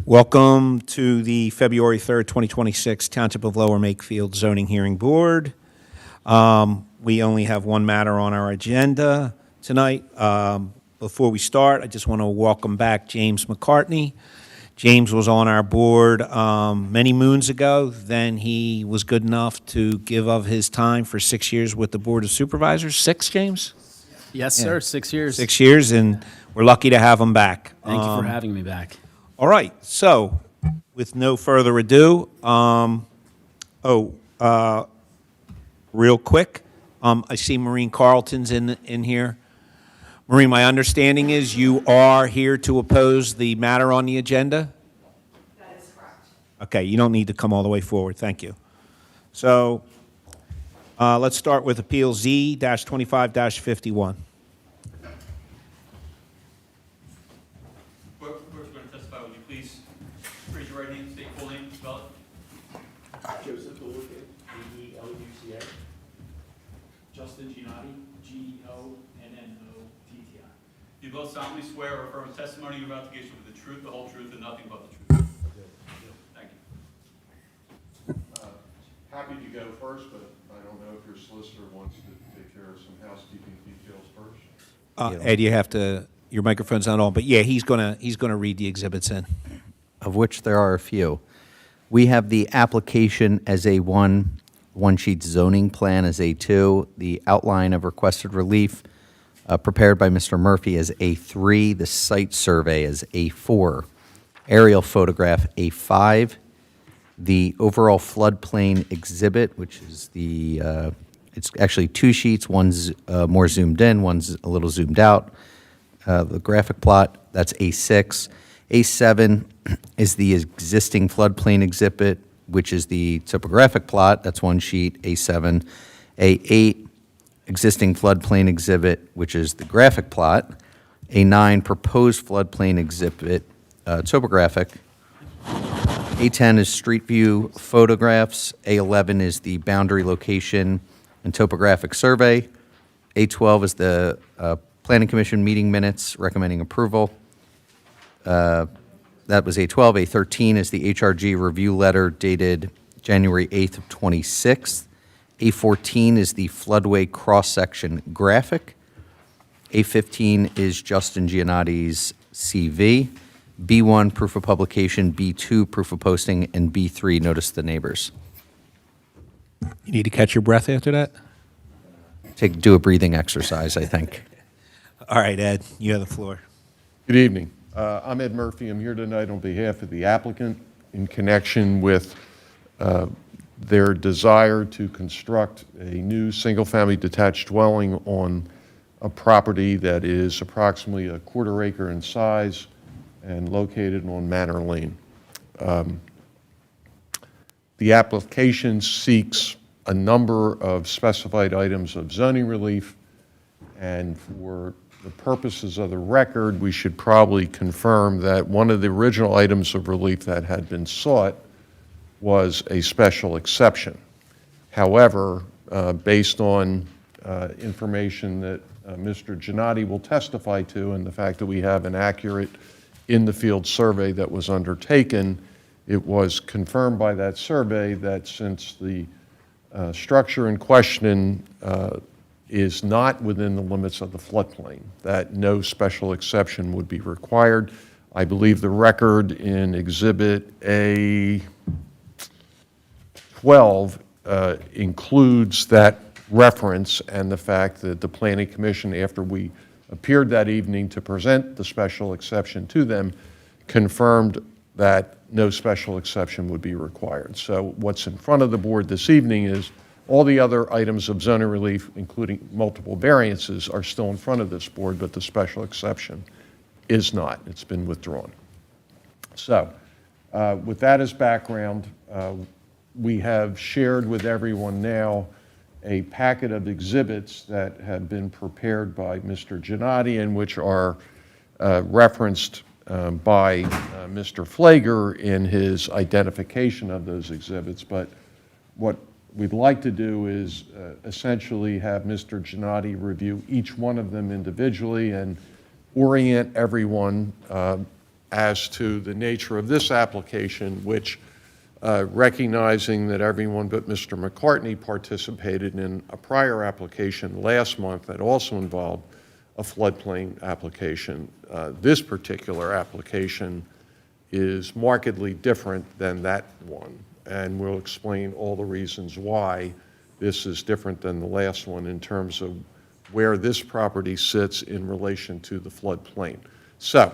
Welcome to the February 3rd, 2026 Township of Lower Makefield Zoning Hearing Board. We only have one matter on our agenda tonight. Before we start, I just want to welcome back James McCartney. James was on our board many moons ago. Then he was good enough to give of his time for 6 years with the Board of Supervisors. 6, James? Yes, sir. 6 years. 6 years, and we're lucky to have him back. Thank you for having me back. All right, so with no further ado, real quick, I see Maureen Carlton's in here. Maureen, my understanding is you are here to oppose the matter on the agenda? That is correct. Okay, you don't need to come all the way forward, thank you. So let's start with Appeal Z-25-51. Whoever's going to testify, would you please raise your right hand, state your full name, spell it? Joseph DeLuca, DELUCA. Justin Giannotti, GEONNOTTI. Do you both solemnly swear or affirm the testimony you're about to give with the truth, the whole truth, and nothing but the truth? Thank you. Happy to go first, but I don't know if your solicitor wants to take care of some housekeeping details first. Ed, you have to, your microphone's not on, but yeah, he's gonna read the exhibits in. Of which there are a few. We have the application as A1, one-sheet zoning plan as A2, the outline of requested relief prepared by Mr. Murphy as A3, the site survey as A4, aerial photograph A5, the overall floodplain exhibit, which is the, it's actually 2 sheets, one's more zoomed in, one's a little zoomed out. The graphic plot, that's A6. A7 is the existing floodplain exhibit, which is the topographic plot, that's 1 sheet, A7. A8, existing floodplain exhibit, which is the graphic plot. A9, proposed floodplain exhibit, topographic. A10 is street view photographs. A11 is the boundary location and topographic survey. A12 is the Planning Commission meeting minutes recommending approval. That was A12. A13 is the HRG review letter dated January 8th of 26th. A14 is the floodway cross-section graphic. A15 is Justin Giannotti's CV. B1, proof of publication. B2, proof of posting. And B3, notice to the neighbors. You need to catch your breath after that? Do a breathing exercise, I think. All right, Ed, you have the floor. Good evening. I'm Ed Murphy. I'm here tonight on behalf of the applicant in connection with their desire to construct a new single-family detached dwelling on a property that is approximately a quarter acre in size and located on Manor Lane. The application seeks a number of specified items of zoning relief, and for the purposes of the record, we should probably confirm that one of the original items of relief that had been sought was a special exception. However, based on information that Mr. Giannotti will testify to and the fact that we have an accurate in-the-field survey that was undertaken, it was confirmed by that survey that since the structure in question is not within the limits of the floodplain, that no special exception would be required. I believe the record in Exhibit A12 includes that reference and the fact that the Planning Commission, after we appeared that evening to present the special exception to them, confirmed that no special exception would be required. So what's in front of the board this evening is all the other items of zoning relief, including multiple variances, are still in front of this board, but the special exception is not. It's been withdrawn. So with that as background, we have shared with everyone now a packet of exhibits that have been prepared by Mr. Giannotti and which are referenced by Mr. Flager in his identification of those exhibits. But what we'd like to do is essentially have Mr. Giannotti review each one of them individually and orient everyone as to the nature of this application, which, recognizing that everyone but Mr. McCartney participated in a prior application last month that also involved a floodplain application, this particular application is markedly different than that one, and we'll explain all the reasons why this is different than the last one in terms of where this property sits in relation to the floodplain. So,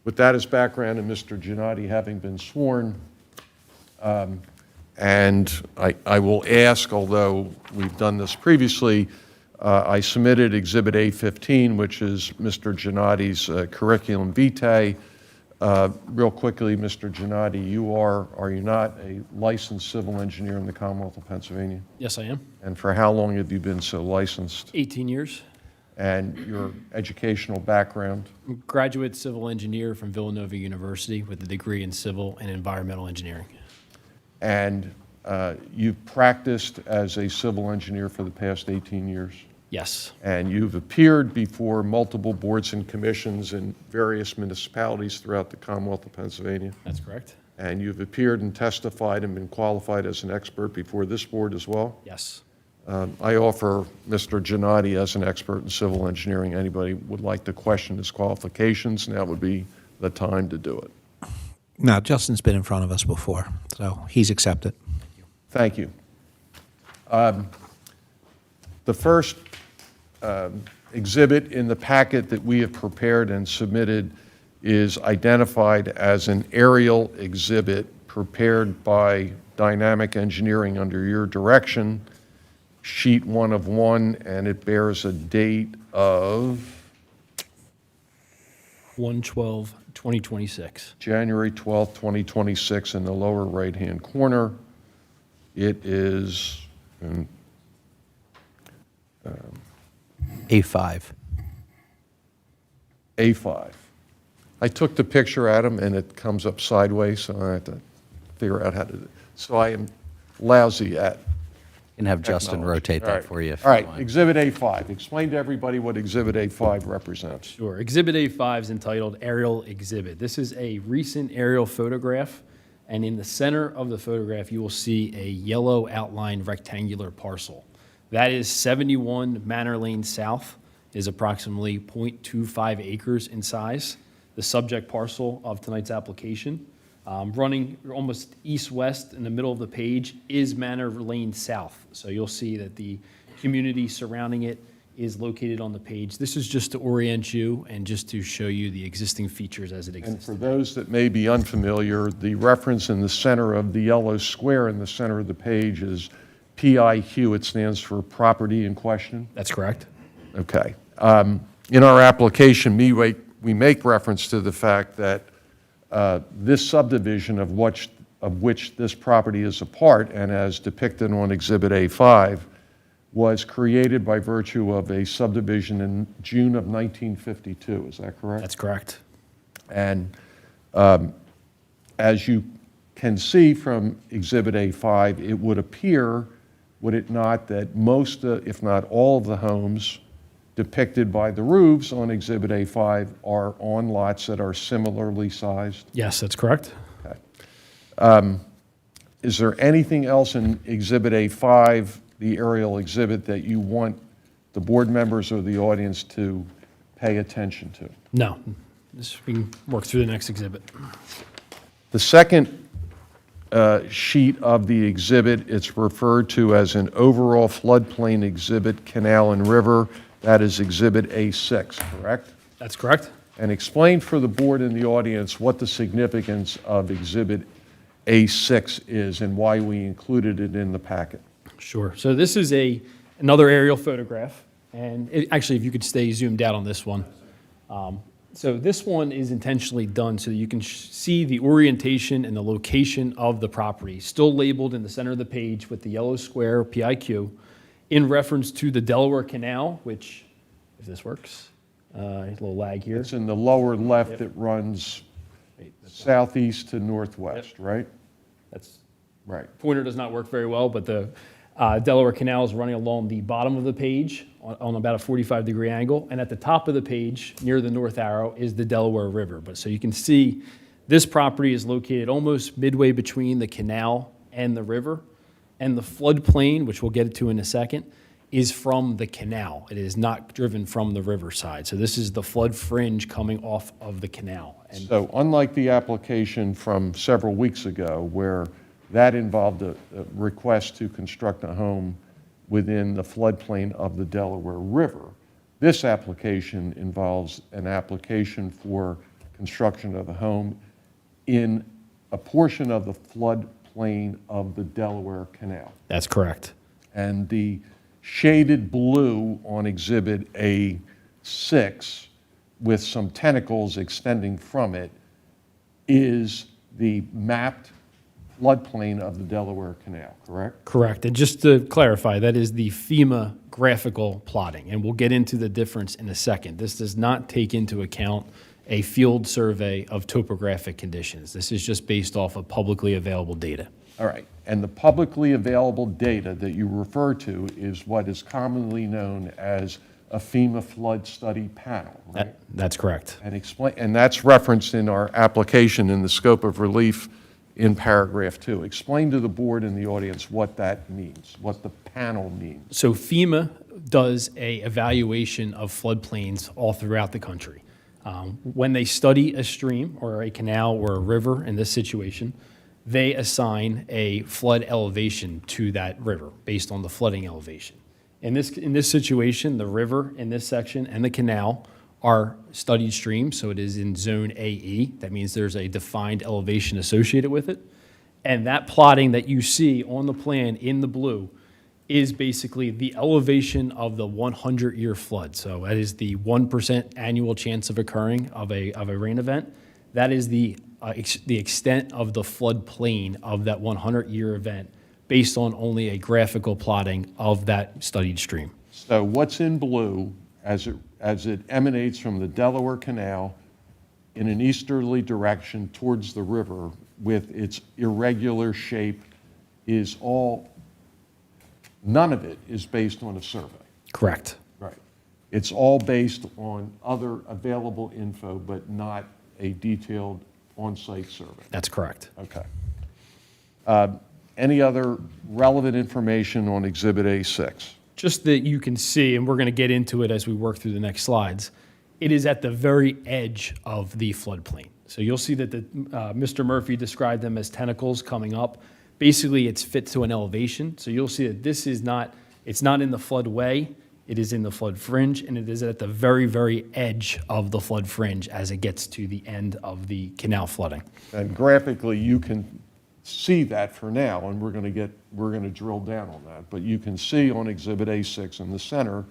with that as background and Mr. Giannotti having been sworn, and I will ask, although we've done this previously, I submitted Exhibit A15, which is Mr. Giannotti's curriculum vitae. Real quickly, Mr. Giannotti, you are you not, a licensed civil engineer in the Commonwealth of Pennsylvania? Yes, I am. And for how long have you been so licensed? 18 years. And your educational background? Graduate civil engineer from Villanova University with a degree in civil and environmental engineering. And you've practiced as a civil engineer for the past 18 years? Yes, And you've appeared before multiple boards and commissions in various municipalities throughout the Commonwealth of Pennsylvania? that's correct. And you've appeared and testified and been qualified as an expert before this board as well? Yes. I offer Mr. Giannotti as an expert in civil engineering. Anybody would like to question his qualifications, now would be the time to do it. No, Justin's been in front of us before, so he's accepted. Thank you. The first exhibit in the packet that we have prepared and submitted is identified as an aerial exhibit prepared by Dynamic Engineering under your direction, sheet 1 of 1, and it bears a date of 1/12/2026. January 12th, 2026 in the lower right-hand corner. It is, A5. A5. I took the picture, Adam, and it comes up sideways, so I have to figure out how to do it. So I am lousy at Can have Justin technology. rotate All that right. for you if All you right, want. Exhibit A5. Explain to everybody what Exhibit A5 represents. Sure. Exhibit A5 is entitled Aerial Exhibit. This is a recent aerial photograph, and in the center of the photograph, you will see a yellow outlined rectangular parcel. That is 71 Manor Lane South, is approximately 0.25 acres in size. The subject parcel of tonight's application, running almost east-west in the middle of the page, is Manor Lane South. So you'll see that the community surrounding it is located on the page. This is just to orient you and just to show you the existing features as it And exists. for those that may be unfamiliar, the reference in the center of the yellow square in the center of the page is PIQ. It stands for property in question. That's correct. Okay. In our application, we make reference to the fact that this subdivision of which this property is a part, and as depicted on Exhibit A5, was created by virtue of a subdivision in June of 1952. Is that correct? That's correct. And as you can see from Exhibit A5, it would appear, would it not, that most, if not all of the homes depicted by the roofs on Exhibit A5 are on lots that are similarly sized? Yes, that's correct. Okay. Is there anything else in Exhibit A5, the aerial exhibit, that you want the board members or the audience to pay attention to? No, we can work through the next exhibit. The second sheet of the exhibit, it's referred to as an overall floodplain exhibit, canal and river. That is Exhibit A6, correct? That's correct. And explain for the board and the audience what the significance of Exhibit A6 is and why we included it in the packet. Sure. So this is another aerial photograph, and actually, if you could stay zoomed out on this one. So this one is intentionally done so that you can see the orientation and the location of the property, still labeled in the center of the page with the yellow square PIQ, in reference to the Delaware Canal, which, if this works, a little lag here. It's in the lower left that runs southeast to northwest, right? That's Right. pointer does not work very well, but the Delaware Canal is running along the bottom of the page on about a 45-degree angle, and at the top of the page, near the north arrow, is the Delaware River. But so you can see this property is located almost midway between the canal and the river, and the floodplain, which we'll get to in a second, is from the canal. It is not driven from the riverside. So this is the flood fringe coming off of the canal. And So unlike the application from several weeks ago, where that involved a request to construct a home within the floodplain of the Delaware River, this application involves an application for construction of a home in a portion of the floodplain of the Delaware Canal. that's correct. And the shaded blue on Exhibit A6 with some tentacles extending from it is the mapped floodplain of the Delaware Canal, correct? Correct. And just to clarify, that is the FEMA graphical plotting, and we'll get into the difference in a second. This does not take into account a field survey of topographic conditions. This is just based off of publicly available data. All right. And the publicly available data that you refer to is what is commonly known as a FEMA flood study panel, right? That's correct. And that's referenced in our application in the scope of relief in paragraph 2. Explain to the board and the audience what that means, what the panel means. So FEMA does a evaluation of floodplains all throughout the country. When they study a stream or a canal or a river in this situation, they assign a flood elevation to that river based on the flooding elevation. In this situation, the river in this section and the canal are studied streams, so it is in zone AE. That means there's a defined elevation associated with it. And that plotting that you see on the plan in the blue is basically the elevation of the 100-year flood. So that is the 1% annual chance of occurring of a rain event. That is the extent of the floodplain of that 100-year event based on only a graphical plotting of that studied stream. So what's in blue as it emanates from the Delaware Canal in an easterly direction towards the river with its irregular shape is none of it is based on a survey. Correct. Right. It's all based on other available info, but not a detailed on-site survey. That's correct. Okay. Any other relevant information on Exhibit A6? Just that you can see, and we're going to get into it as we work through the next slides, it is at the very edge of the floodplain. So you'll see that Mr. Murphy described them as tentacles coming up. Basically, it's fit to an elevation. So you'll see that this is not, it's not in the floodway, it is in the flood fringe, and it is at the very, very edge of the flood fringe as it gets to the end of the canal flooding. And graphically, you can see that for now, and we're going to drill down on that. But you can see on Exhibit A6 in the center,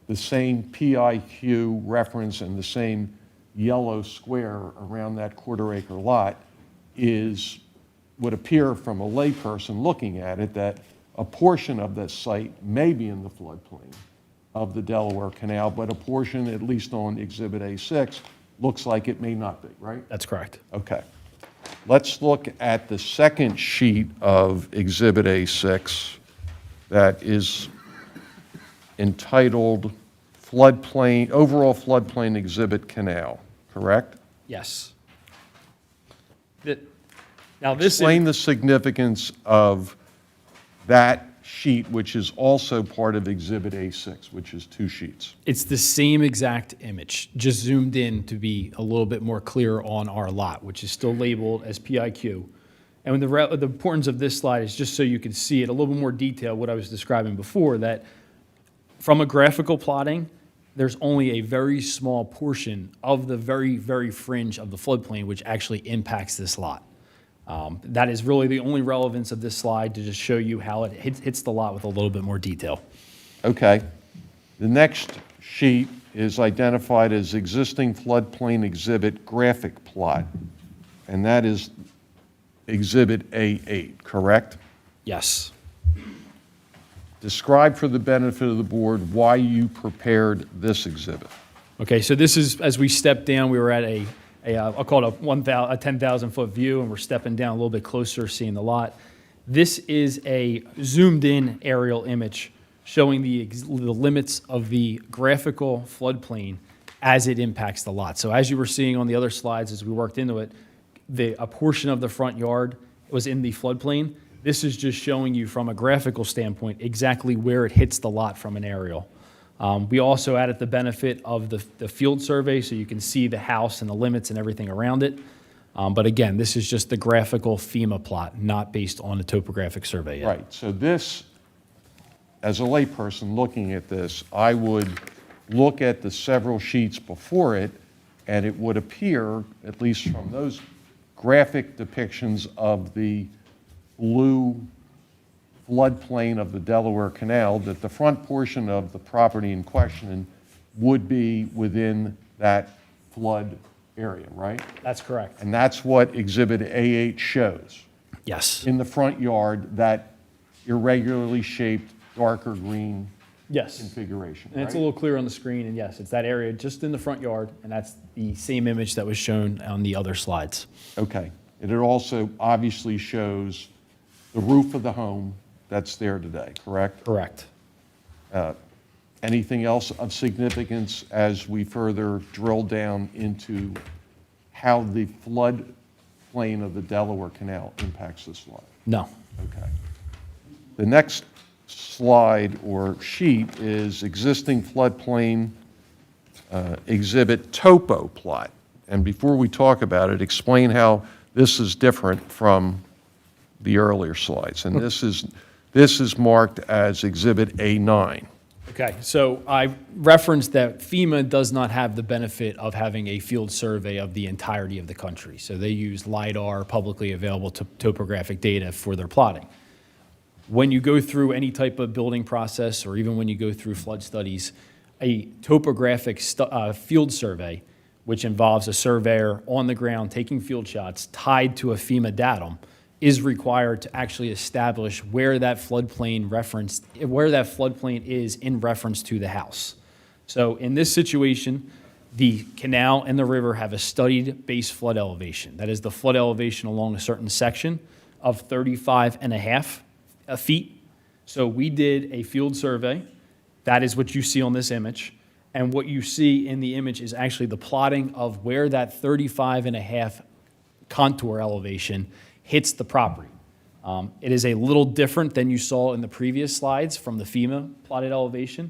the same PIQ reference and the same yellow square around that quarter-acre lot would appear from a layperson looking at it that a portion of that site may be in the floodplain of the Delaware Canal, but a portion, at least on Exhibit A6, looks like it may not be, right? That's correct. Okay. Let's look at the second sheet of Exhibit A6 that is entitled Floodplain, Overall Floodplain Exhibit Canal, correct? Yes. Now this Explain the significance of that sheet, which is also part of Exhibit A6, which is 2 sheets. It's the same exact image, just zoomed in to be a little bit more clear on our lot, which is still labeled as PIQ. And the importance of this slide is just so you can see it a little bit more detail, what I was describing before, that from a graphical plotting, there's only a very small portion of the very, very fringe of the floodplain which actually impacts this lot. That is really the only relevance of this slide, to just show you how it hits the lot with a little bit more detail. Okay. The next sheet is identified as Existing Floodplain Exhibit Graphic Plot, and that is Exhibit A8, correct? Yes. Describe for the benefit of the board why you prepared this exhibit. Okay, so this is, as we step down, we were at I'll call it a 10,000-foot view, and we're stepping down a little bit closer, seeing the lot. This is a zoomed-in aerial image showing the limits of the graphical floodplain as it impacts the lot. So as you were seeing on the other slides as we worked into it, a portion of the front yard was in the floodplain. This is just showing you from a graphical standpoint exactly where it hits the lot from an aerial. We also added the benefit of the field survey so you can see the house and the limits and everything around it. But again, this is just the graphical FEMA plot, not based on a topographic survey yet. Right, so this, as a layperson looking at this, I would look at the several sheets before it, and it would appear, at least from those graphic depictions of the blue floodplain of the Delaware Canal, that the front portion of the property in question would be within that flood area, right? That's correct. And that's what Exhibit A8 shows. Yes. In the front yard, that irregularly shaped darker green Yes. configuration, And it's a right? little clearer on the screen, and yes, it's that area just in the front yard, and that's the same image that was shown on the other slides. Okay. And it also obviously shows the roof of the home that's there today, correct? Correct. Anything else of significance as we further drill down into how the floodplain of the Delaware Canal impacts this lot? No. Okay. The next slide or sheet is existing floodplain exhibit topo plot. And before we talk about it, explain how this is different from the earlier slides. And this is marked as Exhibit A9. Okay, so I referenced that FEMA does not have the benefit of having a field survey of the entirety of the country. So they use LiDAR, publicly available topographic data for their plotting. When you go through any type of building process, or even when you go through flood studies, a topographic field survey, which involves a surveyor on the ground taking field shots tied to a FEMA datum, is required to actually establish where that floodplain is in reference to the house. So in this situation, the canal and the river have a studied base flood elevation. That is the flood elevation along a certain section of 35.5 feet. So we did a field survey. That is what you see on this image. And what you see in the image is actually the plotting of where that 35.5 contour elevation hits the property. It is a little different than you saw in the previous slides from the FEMA plotted elevation.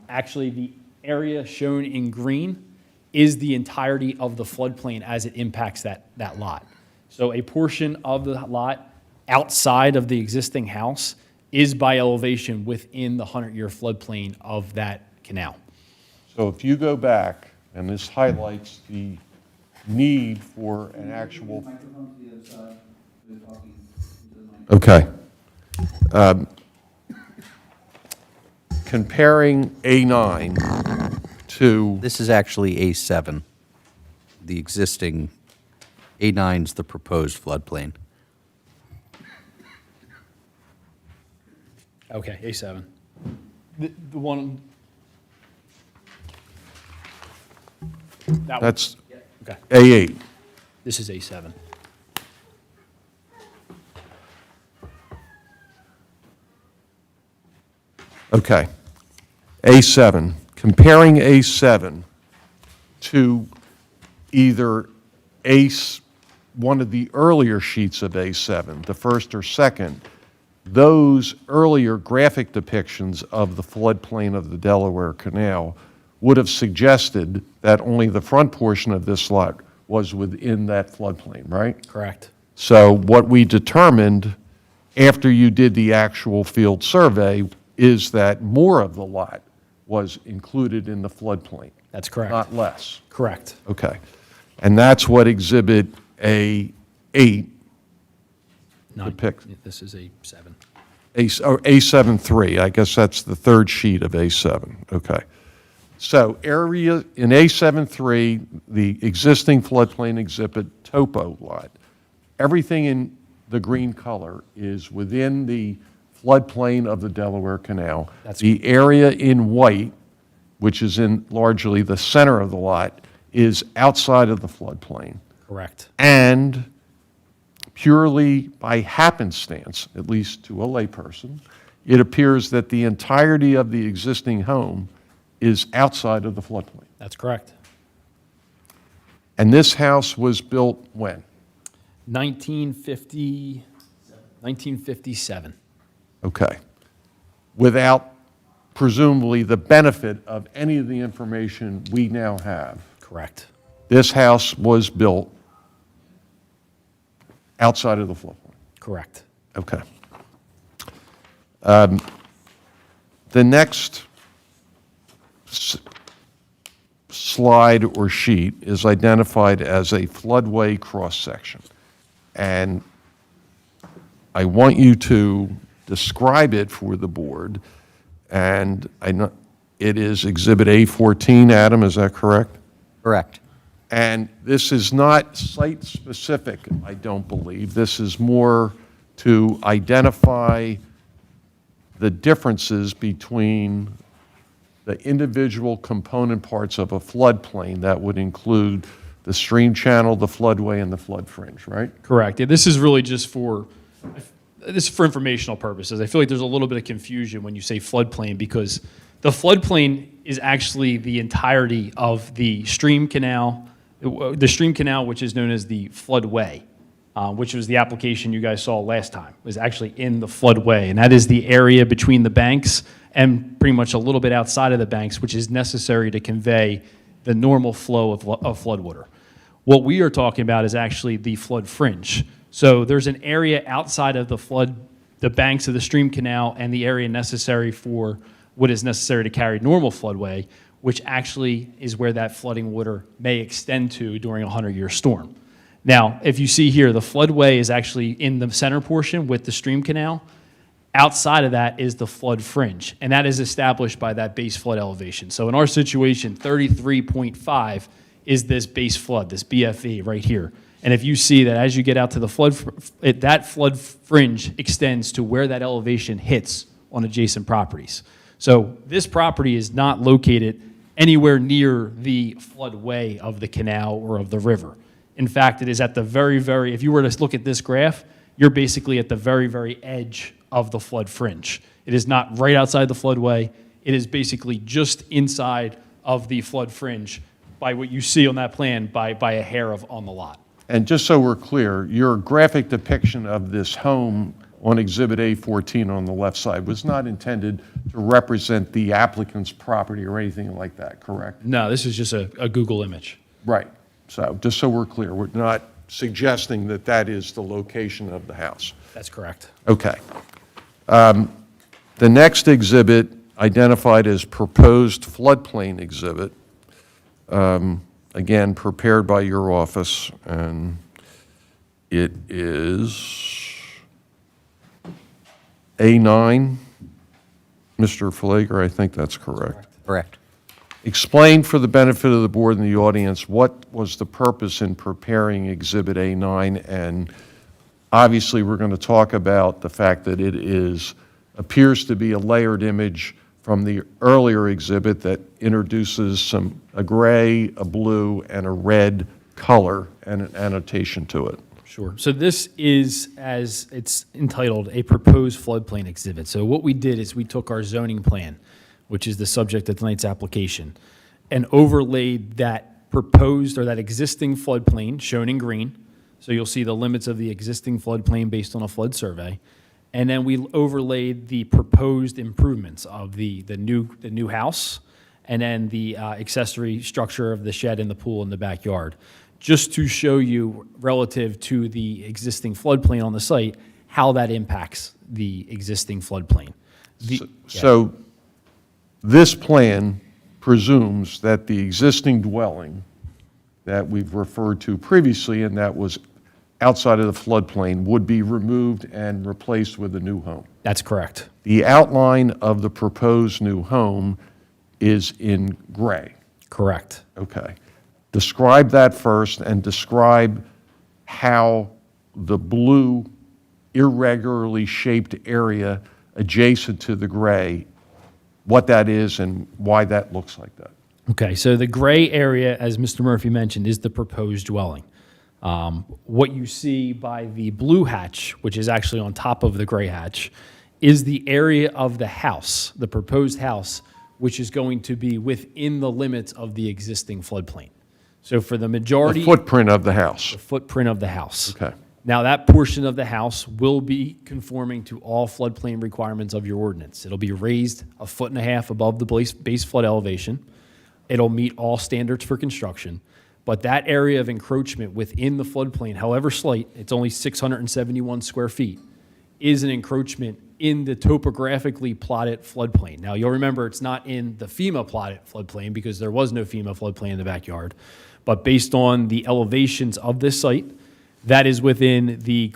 Actually, the area shown in green is the entirety of the floodplain as it impacts that lot. So a portion of the lot outside of the existing house is by elevation within the 100-year floodplain of that canal. So if you go back, and this highlights the need for an actual. Okay. Comparing A9 to, This is actually A7. The existing, A9 is the proposed floodplain. Okay, A7. The one. That one. that's Okay, A8. this is A7. Okay. A7, comparing A7 to either one of the earlier sheets of A7, the first or second, those earlier graphic depictions of the floodplain of the Delaware Canal would have suggested that only the front portion of this lot was within that floodplain, right? Correct. So what we determined after you did the actual field survey is that more of the lot was included in the floodplain, That's correct. not less. Correct. Okay. And that's what Exhibit A8 Nine. Depict. This is A7. A7-3, I guess that's the third sheet of A7, okay. So area, in A7-3, the existing floodplain exhibit topo lot, everything in the green color is within the floodplain of the Delaware Canal. That's The area in white, which is in largely the center of the lot, is outside of the floodplain. Correct. And purely by happenstance, at least to a layperson, it appears that the entirety of the existing home is outside of the floodplain. That's correct. And this house was built when? 1957. Okay. Without presumably the benefit of any of the information we now have. Correct. This house was built outside of the floodplain. Correct. Okay. The next slide or sheet is identified as a floodway cross-section. And I want you to describe it for the board. And I know it is Exhibit A14, Adam, is that correct? Correct. And this is not site-specific, I don't believe. This is more to identify the differences between the individual component parts of a floodplain that would include the stream channel, the floodway, and the flood fringe, right? Correct. Yeah, this is really just for, this is for informational purposes. I feel like there's a little bit of confusion when you say floodplain because the floodplain is actually the entirety of the stream canal, which is known as the floodway, which was the application you guys saw last time, was actually in the floodway. And that is the area between the banks and pretty much a little bit outside of the banks, which is necessary to convey the normal flow of floodwater. What we are talking about is actually the flood fringe. So there's an area outside of the banks of the stream canal and the area necessary for what is necessary to carry normal floodway, which actually is where that flooding water may extend to during a 100-year storm. Now, if you see here, the floodway is actually in the center portion with the stream canal. Outside of that is the flood fringe, and that is established by that base flood elevation. So in our situation, 33.5 is this base flood, this BFE right here. And if you see that as you get out to the flood, that flood fringe extends to where that elevation hits on adjacent properties. So this property is not located anywhere near the floodway of the canal or of the river. In fact, it is at the very, if you were to look at this graph, you're basically at the very, very edge of the flood fringe. It is not right outside the floodway. It is basically just inside of the flood fringe by what you see on that plan by a hair on the lot. And just so we're clear, your graphic depiction of this home on Exhibit A14 on the left side was not intended to represent the applicant's property or anything like that, correct? No, this is just a Google image. Right. So just so we're clear, we're not suggesting that that is the location of the house. That's correct. Okay. The next exhibit, identified as proposed floodplain exhibit, again, prepared by your office, and it is A9. Mr. Flager, I think that's correct. Correct. Explain for the benefit of the board and the audience what was the purpose in preparing Exhibit A9, and obviously we're going to talk about the fact that it appears to be a layered image from the earlier exhibit that introduces a gray, a blue, and a red color and an annotation to it. Sure. So this is, as it's entitled, a proposed floodplain exhibit. So what we did is we took our zoning plan, which is the subject of tonight's application, and overlaid that proposed or that existing floodplain shown in green. So you'll see the limits of the existing floodplain based on a flood survey. And then we overlaid the proposed improvements of the new house and then the accessory structure of the shed and the pool in the backyard, just to show you relative to the existing floodplain on the site, how that impacts the existing floodplain. So this plan presumes that the existing dwelling that we've referred to previously and that was outside of the floodplain would be removed and replaced with a new home. That's correct. The outline of the proposed new home is in gray. Correct. Okay. Describe that first and describe how the blue, irregularly shaped area adjacent to the gray, what that is and why that looks like that. Okay, so the gray area, as Mr. Murphy mentioned, is the proposed dwelling. What you see by the blue hatch, which is actually on top of the gray hatch, is the area of the house, the proposed house, which is going to be within the limits of the existing floodplain. So for the majority. The footprint of the house. The footprint of the house. Okay. Now, that portion of the house will be conforming to all floodplain requirements of your ordinance. It'll be raised 1.5 feet above the base flood elevation. It'll meet all standards for construction. But that area of encroachment within the floodplain, however slight, it's only 671 square feet, is an encroachment in the topographically plotted floodplain. Now, you'll remember it's not in the FEMA plotted floodplain because there was no FEMA floodplain in the backyard. But based on the elevations of this site, that is within the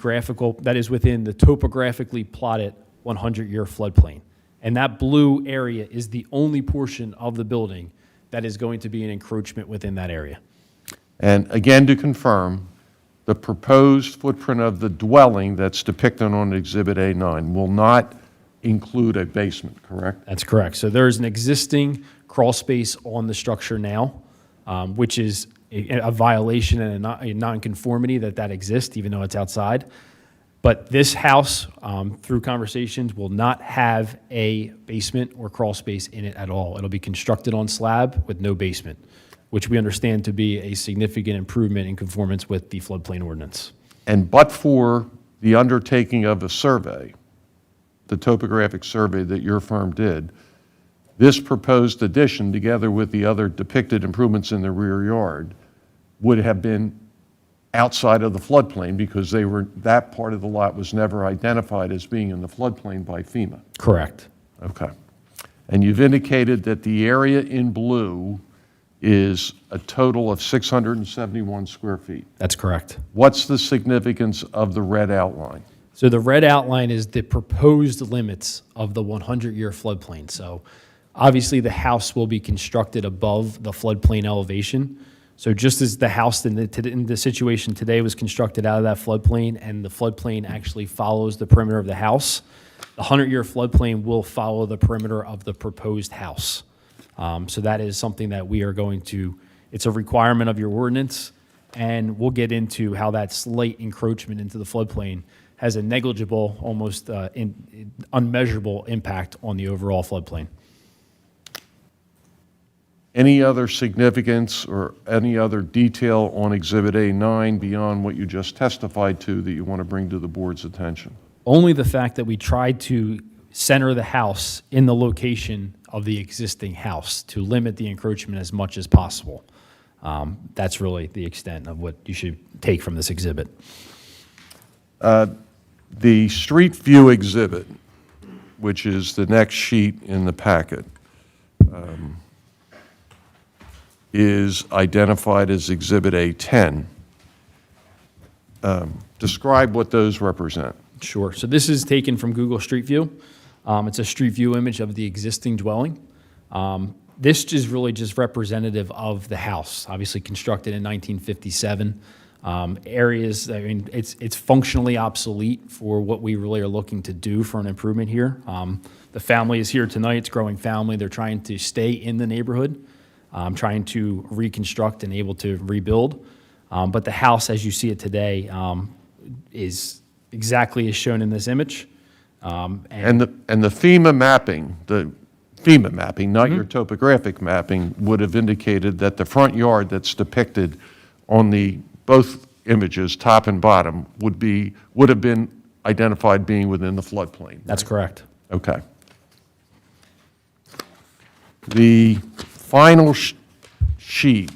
topographically plotted 100-year floodplain. And that blue area is the only portion of the building that is going to be an encroachment within that area. And again, to confirm, the proposed footprint of the dwelling that's depicted on Exhibit A9 will not include a basement, correct? That's correct. So there's an existing crawl space on the structure now, which is a violation and a nonconformity that exists, even though it's outside. But this house, through conversations, will not have a basement or crawl space in it at all. It'll be constructed on slab with no basement, which we understand to be a significant improvement in conformance with the floodplain ordinance. And but for the undertaking of a survey, the topographic survey that your firm did, this proposed addition, together with the other depicted improvements in the rear yard, would have been outside of the floodplain because that part of the lot was never identified as being in the floodplain by FEMA. Correct. Okay. And you've indicated that the area in blue is a total of 671 square feet. That's correct. What's the significance of the red outline? So the red outline is the proposed limits of the 100-year floodplain. So obviously the house will be constructed above the floodplain elevation. So just as the house in the situation today was constructed out of that floodplain and the floodplain actually follows the perimeter of the house, the 100-year floodplain will follow the perimeter of the proposed house. So that is something that we are going to, it's a requirement of your ordinance, and we'll get into how that slight encroachment into the floodplain has a negligible, almost unmeasurable impact on the overall floodplain. Any other significance or any other detail on Exhibit A9 beyond what you just testified to that you want to bring to the board's attention? Only the fact that we tried to center the house in the location of the existing house to limit the encroachment as much as possible. That's really the extent of what you should take from this exhibit. The street view exhibit, which is the next sheet in the packet, is identified as Exhibit A10. Describe what those represent. Sure. So this is taken from Google Street View. It's a street view image of the existing dwelling. This is really just representative of the house, obviously constructed in 1957. Areas, I mean, it's functionally obsolete for what we really are looking to do for an improvement here. The family is here tonight. It's a growing family. They're trying to stay in the neighborhood, trying to reconstruct and able to rebuild. But the house, as you see it today, is exactly as shown in this image. And the FEMA mapping, not your topographic mapping, would have indicated that the front yard that's depicted on both images, top and bottom, would have been identified being within the floodplain. That's correct. Okay. The final sheet,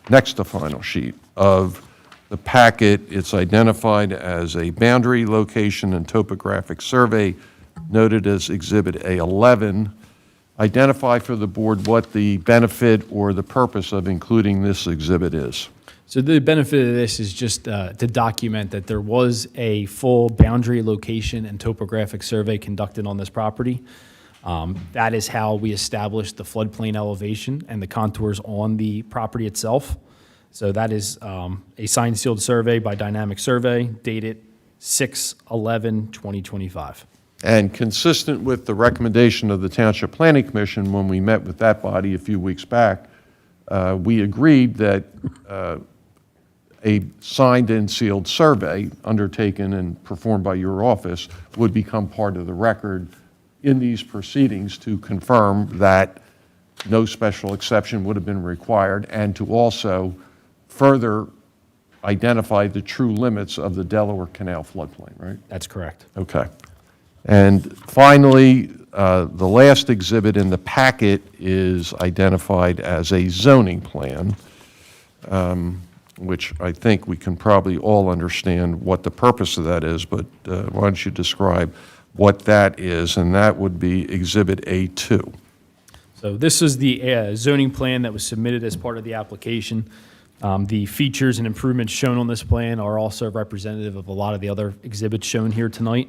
next to final sheet of the packet, it's identified as a boundary, location, and topographic survey, noted as Exhibit A11. Identify for the board what the benefit or the purpose of including this exhibit is. So the benefit of this is just to document that there was a full boundary, location, and topographic survey conducted on this property. That is how we established the floodplain elevation and the contours on the property itself. So that is a signed sealed survey by Dynamic Survey dated 6/11/2025. And consistent with the recommendation of the Township Planning Commission when we met with that body a few weeks back, we agreed that a signed and sealed survey undertaken and performed by your office would become part of the record in these proceedings to confirm that no special exception would have been required, and to also further identify the true limits of the Delaware Canal floodplain, right? That's correct. Okay. And finally, the last exhibit in the packet is identified as a zoning plan, which I think we can probably all understand what the purpose of that is, but why don't you describe what that is, and that would be Exhibit A2. So this is the zoning plan that was submitted as part of the application. The features and improvements shown on this plan are also representative of a lot of the other exhibits shown here tonight.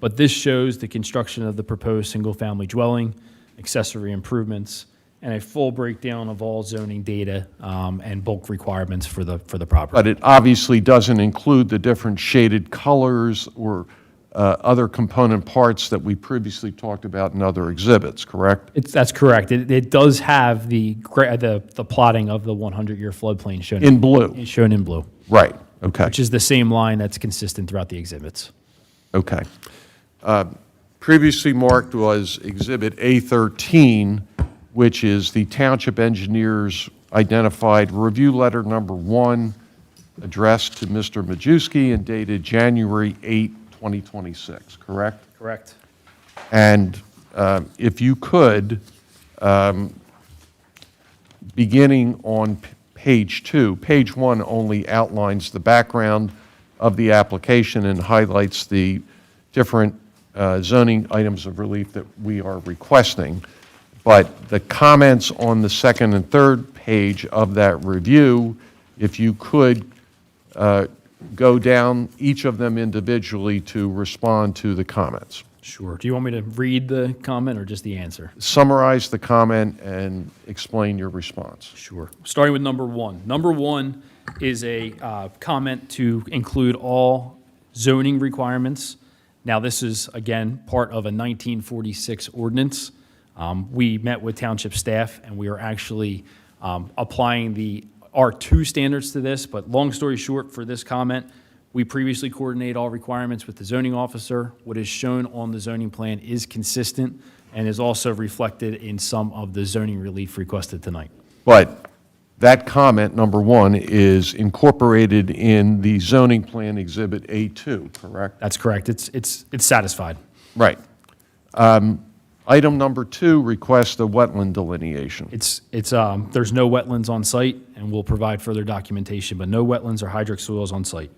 But this shows the construction of the proposed single-family dwelling, accessory improvements, and a full breakdown of all zoning data and bulk requirements for the property. But it obviously doesn't include the different shaded colors or other component parts that we previously talked about in other exhibits, correct? That's correct. It does have the plotting of the 100-year floodplain shown In blue. Shown in blue, Right, okay. which is the same line that's consistent throughout the exhibits. Okay. Previously marked was Exhibit A13, which is the Township Engineer's identified review letter number 1, addressed to Mr. Majewski and dated January 8, 2026, correct? Correct. And if you could, beginning on page 2, page 1 only outlines the background of the application and highlights the different zoning items of relief that we are requesting. But the comments on the second and third page of that review, if you could go down each of them individually to respond to the comments. Sure. Do you want me to read the comment or just the answer? Summarize the comment and explain your response. Sure. Starting with number 1. Number 1 is a comment to include all zoning requirements. Now, this is, again, part of a 1946 ordinance. We met with township staff, and we are actually applying the R2 standards to this, but long story short, for this comment, we previously coordinated all requirements with the zoning officer. What is shown on the zoning plan is consistent and is also reflected in some of the zoning relief requested tonight. But that comment, number 1, is incorporated in the zoning plan Exhibit A2, correct? That's correct. It's satisfied. Right. Item number 2 requests a wetland delineation. There's no wetlands on site, and we'll provide further documentation, but no wetlands or hydric soils on site,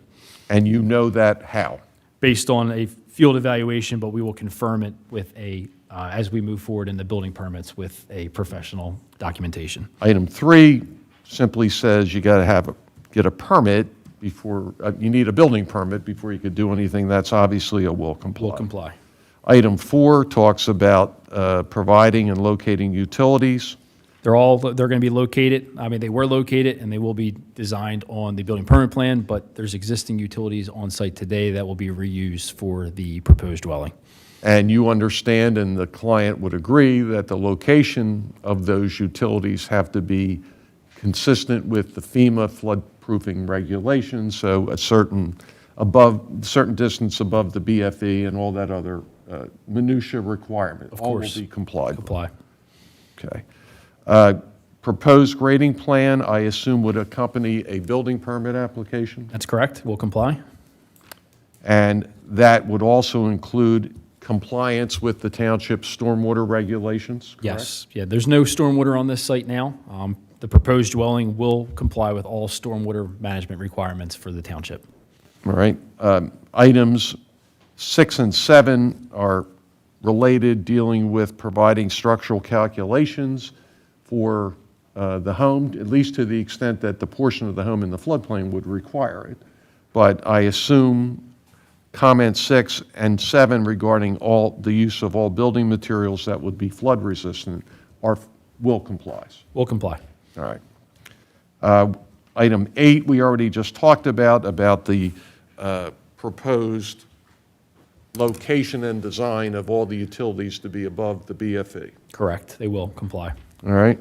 And you know that how? based on a field evaluation, but we will confirm it with as we move forward in the building permits with a professional documentation. Item 3 simply says you got to get a permit before, you need a building permit before you could do anything. That's obviously a will comply. We'll comply. Item 4 talks about providing and locating utilities. They're going to be located, they were located and they will be designed on the building permit plan, but there's existing utilities on site today that will be reused for the proposed dwelling. And you understand, and the client would agree, that the location of those utilities have to be consistent with the FEMA floodproofing regulations, so a certain distance above the BFE and all that other minutia requirement. Of course. All will be complied with. Comply. Okay. Proposed grading plan, I assume, would accompany a building permit application? That's correct. We'll comply. And that would also include compliance with the township's stormwater regulations, correct? Yes. Yeah, there's no stormwater on this site now. The proposed dwelling will comply with all stormwater management requirements for the township. All right. Items 6 and 7 are related, dealing with providing structural calculations for the home, at least to the extent that the portion of the home in the floodplain would require it. But I assume comments 6 and 7 regarding the use of all building materials that would be flood resistant will comply. We'll comply. All right. Item 8, we already just talked about the proposed location and design of all the utilities to be above the BFE. Correct. They will comply. All right.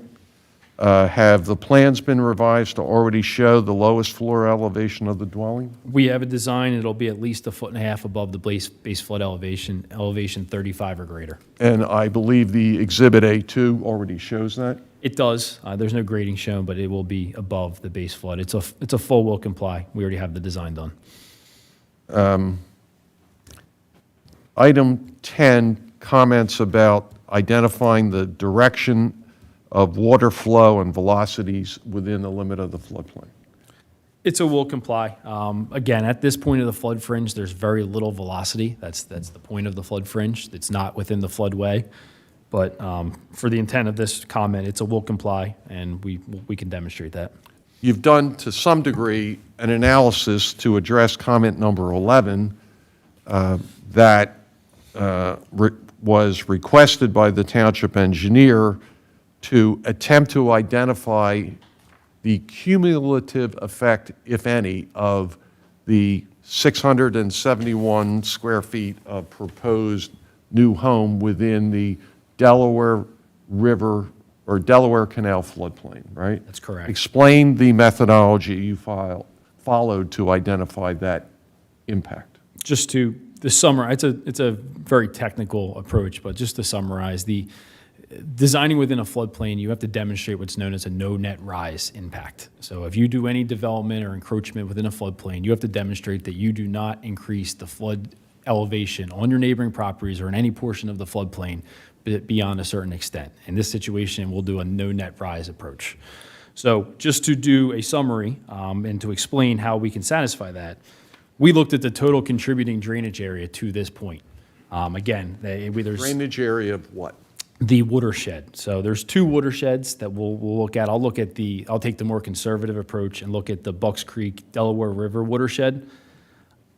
Have the plans been revised to already show the lowest floor elevation of the dwelling? We have a design, it'll be at least 1.5 feet above the base flood elevation, elevation 35 or greater. And I believe the Exhibit A2 already shows that? It does. There's no grading shown, but it will be above the base flood. It's a full will comply. We already have the design done. Item 10, comments about identifying the direction of water flow and velocities within the limit of the floodplain. It's a will comply. Again, at this point of the flood fringe, there's very little velocity. That's the point of the flood fringe. It's not within the floodway. But for the intent of this comment, it's a will comply, and we can demonstrate that. You've done, to some degree, an analysis to address comment number 11 that was requested by the township engineer to attempt to identify the cumulative effect, if any, of the 671 square feet of proposed new home within the Delaware River or Delaware Canal floodplain, right? That's correct. Explain the methodology you followed to identify that impact. Just to summarize, it's a very technical approach, but just to summarize, designing within a floodplain, you have to demonstrate what's known as a no net rise impact. So if you do any development or encroachment within a floodplain, you have to demonstrate that you do not increase the flood elevation on your neighboring properties or in any portion of the floodplain beyond a certain extent. In this situation, we'll do a no net rise approach. So just to do a summary and to explain how we can satisfy that, we looked at the total contributing drainage area to this point. Again, there's Drainage area of what? the watershed. So there's two watersheds that we'll look at. I'll take the more conservative approach and look at the Bucks Creek Delaware River watershed.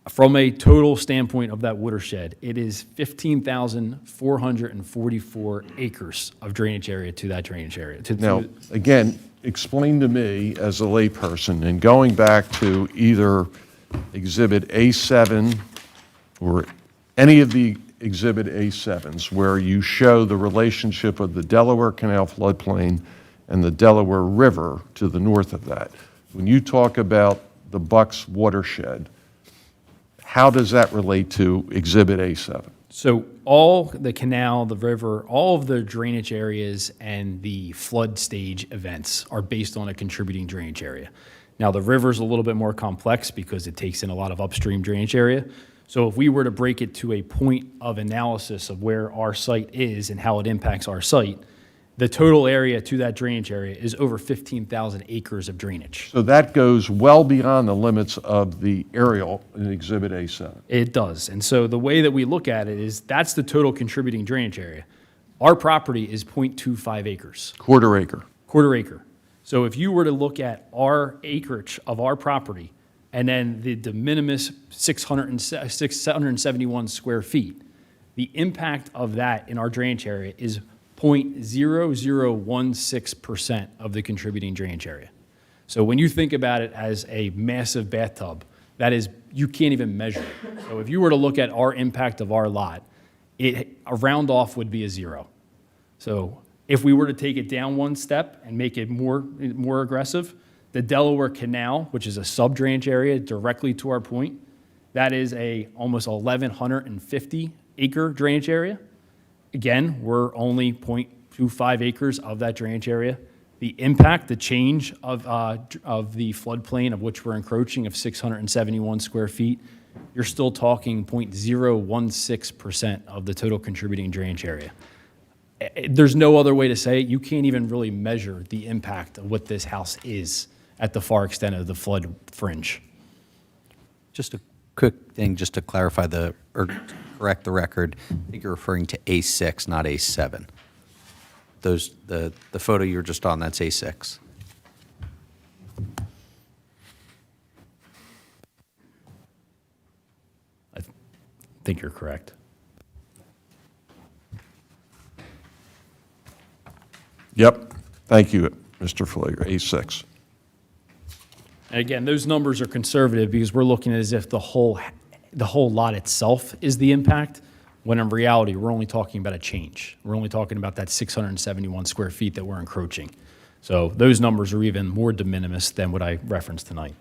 From a total standpoint of that watershed, it is 15,444 acres of drainage area to that drainage area. Now, again, explain to me as a layperson, and going back to either Exhibit A7 or any of the Exhibit A7s where you show the relationship of the Delaware Canal floodplain and the Delaware River to the north of that. When you talk about the Bucks watershed, how does that relate to Exhibit A7? So all the canal, the river, all of the drainage areas and the flood stage events are based on a contributing drainage area. Now, the river's a little bit more complex because it takes in a lot of upstream drainage area. So if we were to break it to a point of analysis of where our site is and how it impacts our site, the total area to that drainage area is over 15,000 acres of drainage. So that goes well beyond the limits of the aerial in Exhibit A7. It does. And so the way that we look at it is that's the total contributing drainage area. Our property is 0.25 acres, Quarter acre. quarter acre. So if you were to look at our acreage of our property and then the de minimis 671 square feet, the impact of that in our drainage area is 0.0016% of the contributing drainage area. So when you think about it as a massive bathtub, that is, you can't even measure it. So if you were to look at our impact of our lot, a round off would be a zero. So if we were to take it down one step and make it more aggressive, the Delaware Canal, which is a sub-drainage area directly to our point, that is a almost 1,150 acre drainage area. Again, we're only 0.25 acres of that drainage area. The impact, the change of the floodplain of which we're encroaching of 671 square feet, you're still talking 0.016% of the total contributing drainage area. There's no other way to say it. You can't even really measure the impact of what this house is at the far extent of the flood fringe. Just a quick thing, just to clarify or correct the record, I think you're referring to A6, not A7. The photo you're just on, that's A6. I think you're correct. Yep. Thank you, Mr. Flager. A6. And again, those numbers are conservative because we're looking at it as if the whole lot itself is the impact, when in reality, we're only talking about a change. We're only talking about that 671 square feet that we're encroaching. So those numbers are even more de minimis than what I referenced tonight.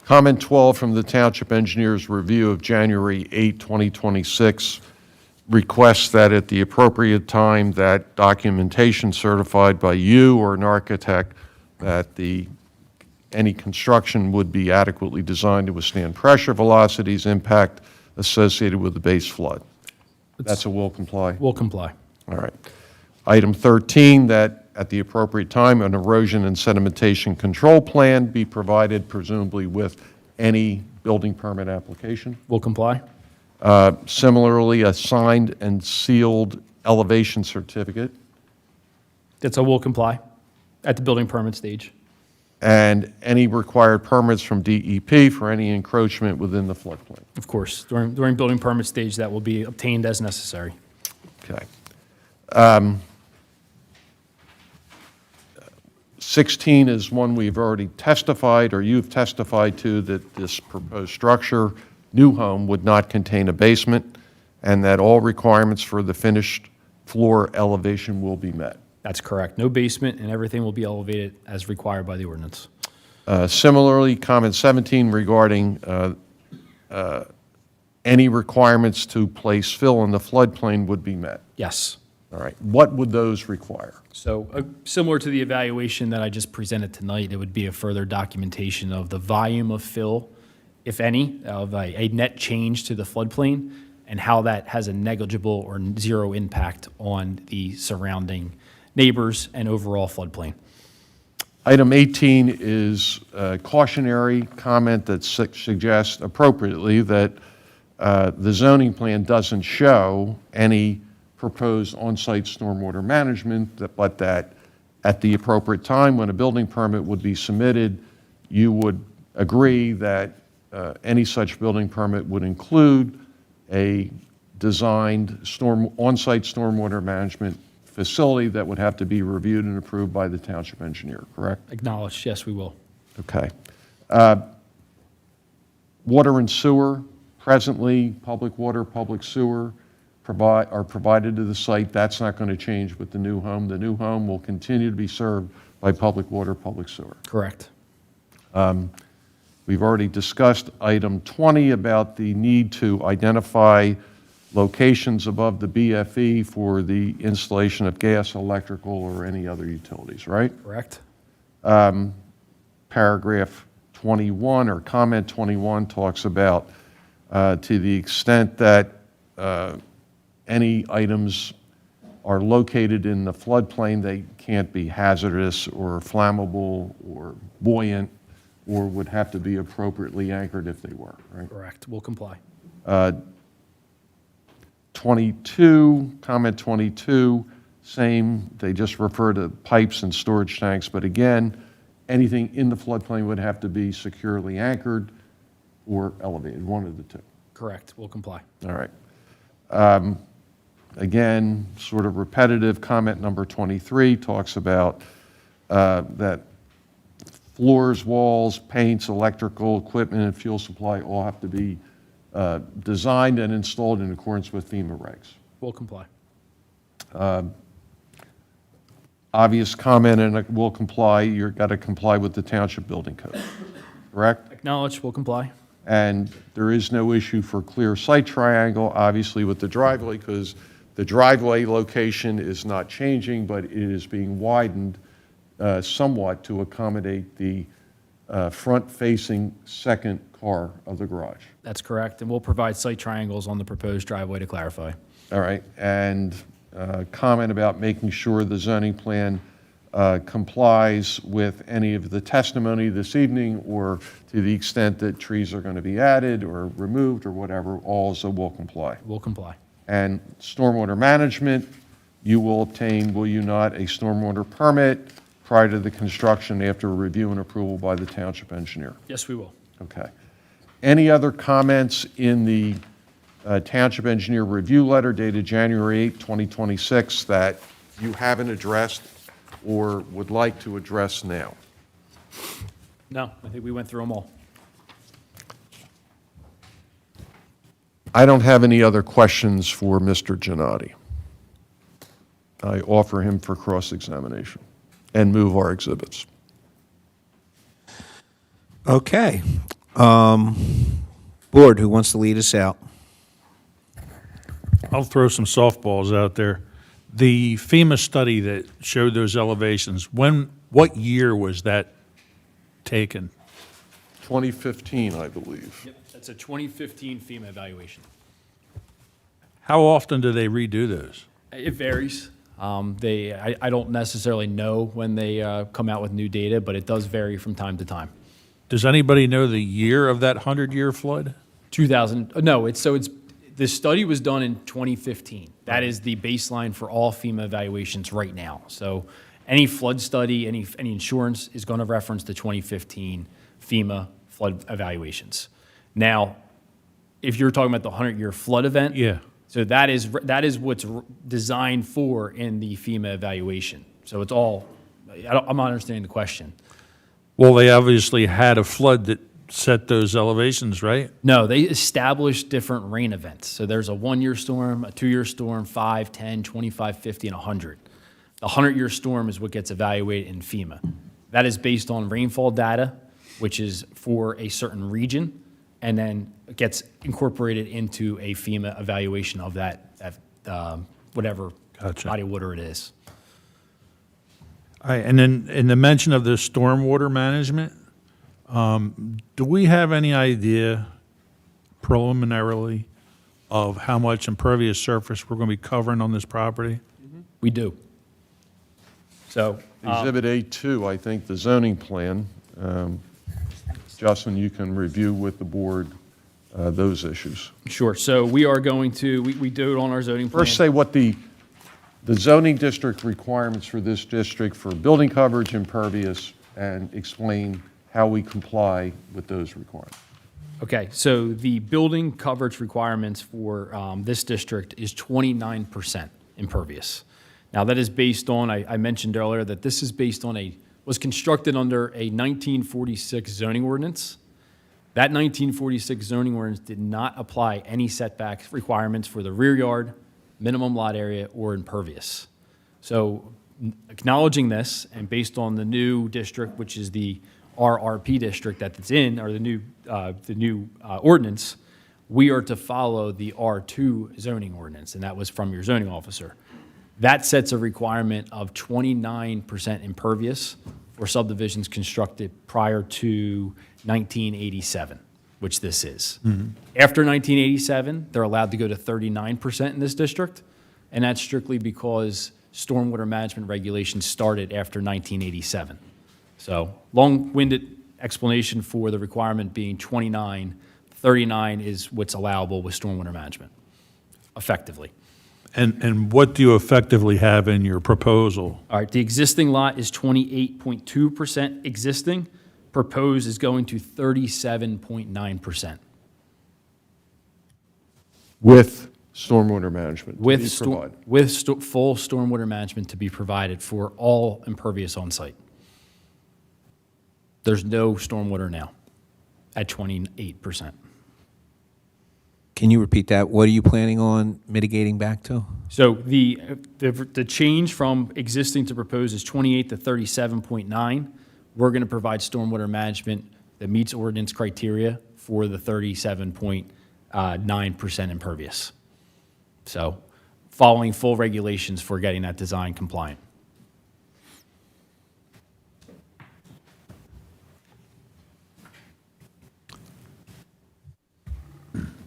Comment 12 from the Township Engineer's review of January 8, 2026, requests that at the appropriate time, that documentation certified by you or an architect that any construction would be adequately designed to withstand pressure, velocities, impact associated with the base flood. That's a will comply? We'll comply. All right. Item 13, that at the appropriate time, an erosion and sedimentation control plan be provided, presumably with any building permit application. We'll comply. Similarly, a signed and sealed elevation certificate, That's a will comply at the building permit stage. and any required permits from DEP for any encroachment within the floodplain. Of course, during building permit stage, that will be obtained as necessary. Okay. 16 is one we've already testified, or you've testified to, that this proposed structure, new home, would not contain a basement, and that all requirements for the finished floor elevation will be met. That's correct. No basement, and everything will be elevated as required by the ordinance. Similarly, comment 17 regarding any requirements to place fill in the floodplain would be met. Yes. All right. What would those require? So similar to the evaluation that I just presented tonight, it would be a further documentation of the volume of fill, if any, of a net change to the floodplain, and how that has a negligible or zero impact on the surrounding neighbors and overall floodplain. Item 18 is a cautionary comment that suggests appropriately that the zoning plan doesn't show any proposed on-site stormwater management, but that at the appropriate time, when a building permit would be submitted, you would agree that any such building permit would include a designed on-site stormwater management facility that would have to be reviewed and approved by the township engineer, correct? Acknowledged, yes, we will. Okay. Water and sewer, presently, public water, public sewer are provided to the site. That's not going to change with the new home. The new home will continue to be served by public water, public sewer. Correct. We've already discussed item 20 about the need to identify locations above the BFE for the installation of gas, electrical, or any other utilities, right? Correct. Paragraph 21, or comment 21, talks about to the extent that any items are located in the floodplain, they can't be hazardous or flammable or buoyant, or would have to be appropriately anchored if they were, right? Correct. We'll comply. 22, comment 22, same, they just refer to pipes and storage tanks, but again, anything in the floodplain would have to be securely anchored or elevated, one of the two. Correct. We'll comply. All right. Again, sort of repetitive, comment number 23 talks about that floors, walls, paints, electrical equipment, and fuel supply all have to be designed and installed in accordance with FEMA regs. We'll comply. Obvious comment, and will comply, you've got to comply with the township building code, correct? Acknowledged. We'll comply. And there is no issue for clear site triangle, obviously, with the driveway, because the driveway location is not changing, but it is being widened somewhat to accommodate the front-facing second car of the garage. That's correct. And we'll provide site triangles on the proposed driveway to clarify. All right, and comment about making sure the zoning plan complies with any of the testimony this evening, or to the extent that trees are going to be added or removed or whatever, also will comply. We'll comply. And stormwater management, you will obtain, will you not, a stormwater permit prior to the construction after review and approval by the township engineer? Yes, we will. Okay. Any other comments in the township engineer review letter dated January 8, 2026 that you haven't addressed or would like to address now? No, I think we went through them all. I don't have any other questions for Mr. Gennady. I offer him for cross-examination. and move our exhibits. Okay. Board, who wants to lead us out? I'll throw some softballs out there. The FEMA study that showed those elevations, what year was that taken? 2015, I believe. Yep, that's a 2015 FEMA evaluation. How often do they redo those? It varies. I don't necessarily know when they come out with new data, but it does vary from time to time. Does anybody know the year of that 100-year flood? 2000, no, the study was done in 2015. That is the baseline for all FEMA evaluations right now. So any flood study, any insurance is going to reference the 2015 FEMA flood evaluations. Now, if you're talking about the 100-year flood event, Yeah. so that is what's designed for in the FEMA evaluation. So it's all, I'm not understanding the question. Well, they obviously had a flood that set those elevations, right? No, they established different rain events. So there's a 1-year storm, a 2-year storm, 5, 10, 25, 50, and 100. The 100-year storm is what gets evaluated in FEMA. That is based on rainfall data, which is for a certain region, and then it gets incorporated into a FEMA evaluation of that whatever Gotcha. body of water it is. All right, and then in the mention of the stormwater management, do we have any idea preliminarily of how much impervious surface we're going to be covering on this property? We do. So Exhibit A2, I think, the zoning plan. Justin, you can review with the board those issues. sure. So we are going to, we do it on our zoning plan. First, say what the zoning district requirements for this district for building coverage, impervious, and explain how we comply with those requirements. Okay, so the building coverage requirements for this district is 29% impervious. Now, that is based on, I mentioned earlier that this is based on was constructed under a 1946 zoning ordinance. That 1946 zoning ordinance did not apply any setback requirements for the rear yard, minimum lot area, or impervious. So acknowledging this, and based on the new district, which is the RRP district that it's in, or the new ordinance, we are to follow the R2 zoning ordinance, and that was from your zoning officer. That sets a requirement of 29% impervious for subdivisions constructed prior to 1987, which this is. After 1987, they're allowed to go to 39% in this district, and that's strictly because stormwater management regulations started after 1987. So long-winded explanation for the requirement being 29. 39 is what's allowable with stormwater management, effectively. And what do you effectively have in your proposal? All right, the existing lot is 28.2% existing. Proposed is going to 37.9%. With stormwater management to be With, provided. full stormwater management to be provided for all impervious on site. There's no stormwater now at 28%. Can you repeat that? What are you planning on mitigating back to? So the change from existing to proposed is 28 to 37.9. We're going to provide stormwater management that meets ordinance criteria for the 37.9% impervious. So following full regulations for getting that design compliant.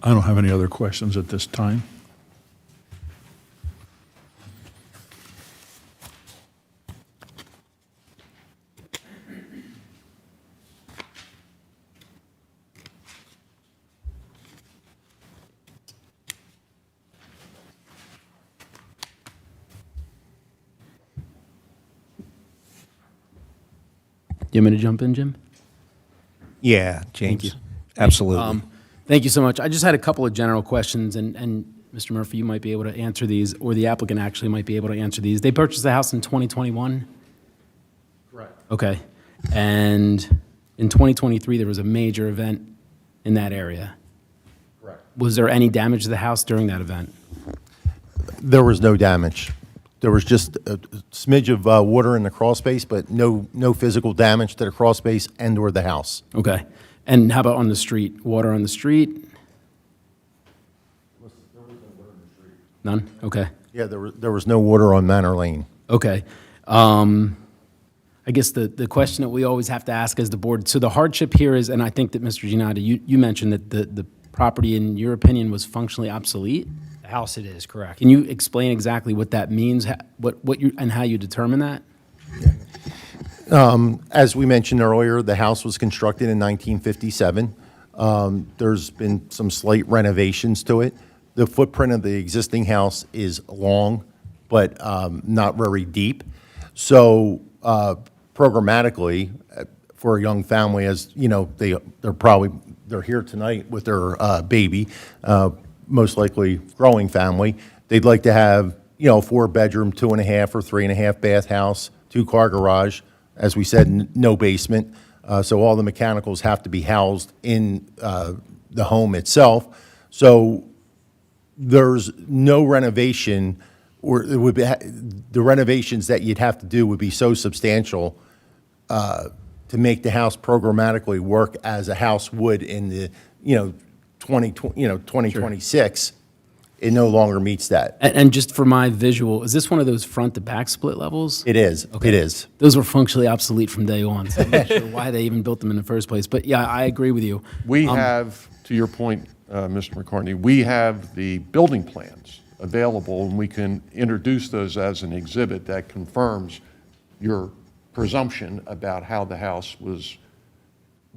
I don't have any other questions at this time. You want me to jump in, Jim? Yeah, James. Thank you. Absolutely. Thank you so much. I just had a couple of general questions, and Mr. Murphy, you might be able to answer these, or the applicant actually might be able to answer these. They purchased the house in 2021? Correct. Okay. And in 2023, there was a major event in that area. Correct. Was there any damage to the house during that event? There was no damage. There was just a smidge of water in the crawl space, but no physical damage to the crawl space and/or the house. Okay. And how about on the street? Water on the street? None? Okay. Yeah, there was no water on Manor Lane. Okay. I guess the question that we always have to ask as the board, so the hardship here is, and I think that Mr. Giannotti, you mentioned that the property, in your opinion, was functionally obsolete. The house it is, correct. Can you explain exactly what that means, and how you determine that? As we mentioned earlier, the house was constructed in 1957. There's been some slight renovations to it. The footprint of the existing house is long, but not very deep. So programmatically, for a young family, as you know, they're here tonight with their baby, most likely growing family. They'd like to have, you know, a 4-bedroom, 2.5 or 3.5 bath house, 2-car garage. As we said, no basement. So all the mechanicals have to be housed in the home itself. So there's no renovation, or it would be, the renovations that you'd have to do would be so substantial to make the house programmatically work as a house would in the, 2026. It no longer meets that. And just for my visual, is this one of those front to back split levels? It is. Okay. It is. Those were functionally obsolete from day on, so I'm not sure why they even built them in the first place. But yeah, I agree with you. We have, to your point, Mr. McCartney, we have the building plans available, and we can introduce those as an exhibit that confirms your presumption about how the house was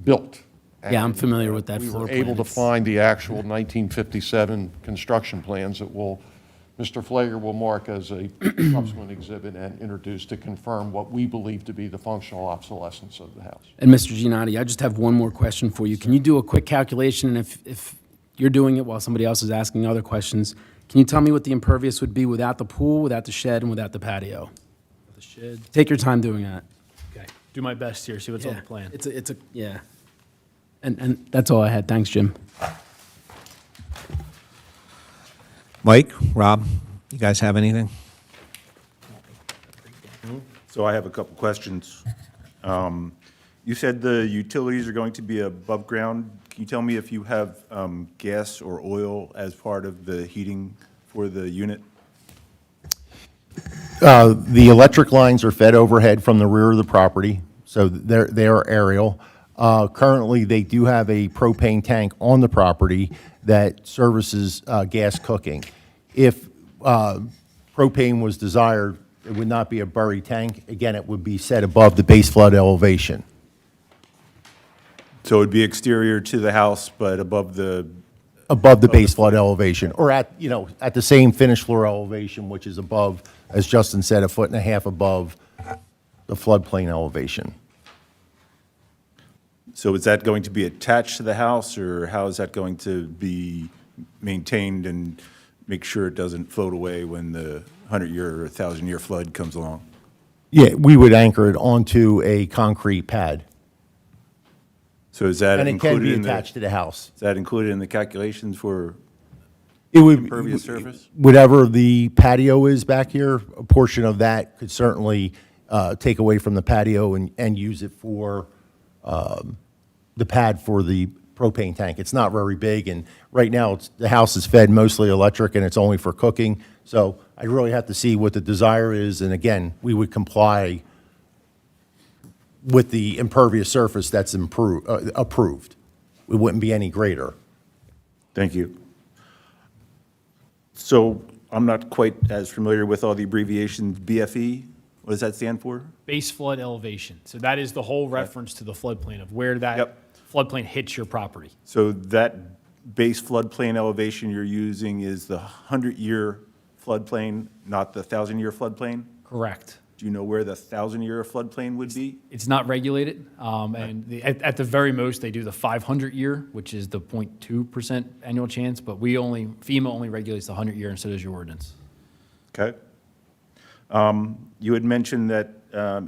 built. Yeah, I'm familiar with that We floor were plan. able to It's- find the actual 1957 construction plans that Mr. Flager will mark as a subsequent exhibit and introduce to confirm what we believe to be the functional obsolescence of the house. And Mr. Giannotti, I just have one more question for you. Can you do a quick calculation, and if you're doing it while somebody else is asking other questions, can you tell me what the impervious would be without the pool, without the shed, and without the patio? The shed. Take your time doing that. Okay. Do my best here, see what's on the plan. Yeah. And that's all I had. Thanks, Jim. Mike, Rob, you guys have anything? So I have a couple questions. You said the utilities are going to be above ground. Can you tell me if you have gas or oil as part of the heating for the unit? The electric lines are fed overhead from the rear of the property, so they are aerial. Currently, they do have a propane tank on the property that services gas cooking. If propane was desired, it would not be a buried tank. Again, it would be set above the base flood elevation. So it would be exterior to the house, but above the, Above the base flood elevation, or at the same finished floor elevation, which is above, as Justin said, 1.5 feet above the floodplain elevation. so is that going to be attached to the house, or how is that going to be maintained and make sure it doesn't float away when the 100-year or 1,000-year flood comes along? Yeah, we would anchor it onto a concrete pad, So is that and it can included be in the, attached to the house. is that included in the calculations for It would, impervious surface? whatever the patio is back here, a portion of that could certainly take away from the patio and use it for the pad for the propane tank. It's not very big, and right now, the house is fed mostly electric, and it's only for cooking. So I really have to see what the desire is, and again, we would comply with the impervious surface that's approved. It wouldn't be any greater. Thank you. So I'm not quite as familiar with all the abbreviations. BFE, what does that stand for? Base flood elevation. So that is the whole reference to the floodplain of where that Yep. floodplain hits your property. So that base floodplain elevation you're using is the 100-year floodplain, not the 1,000-year floodplain? Correct. Do you know where the 1,000-year floodplain would be? It's not regulated, and at the very most, they do the 500-year, which is the 0.2% annual chance, but FEMA only regulates the 100-year, and so does your ordinance. Okay. You had mentioned that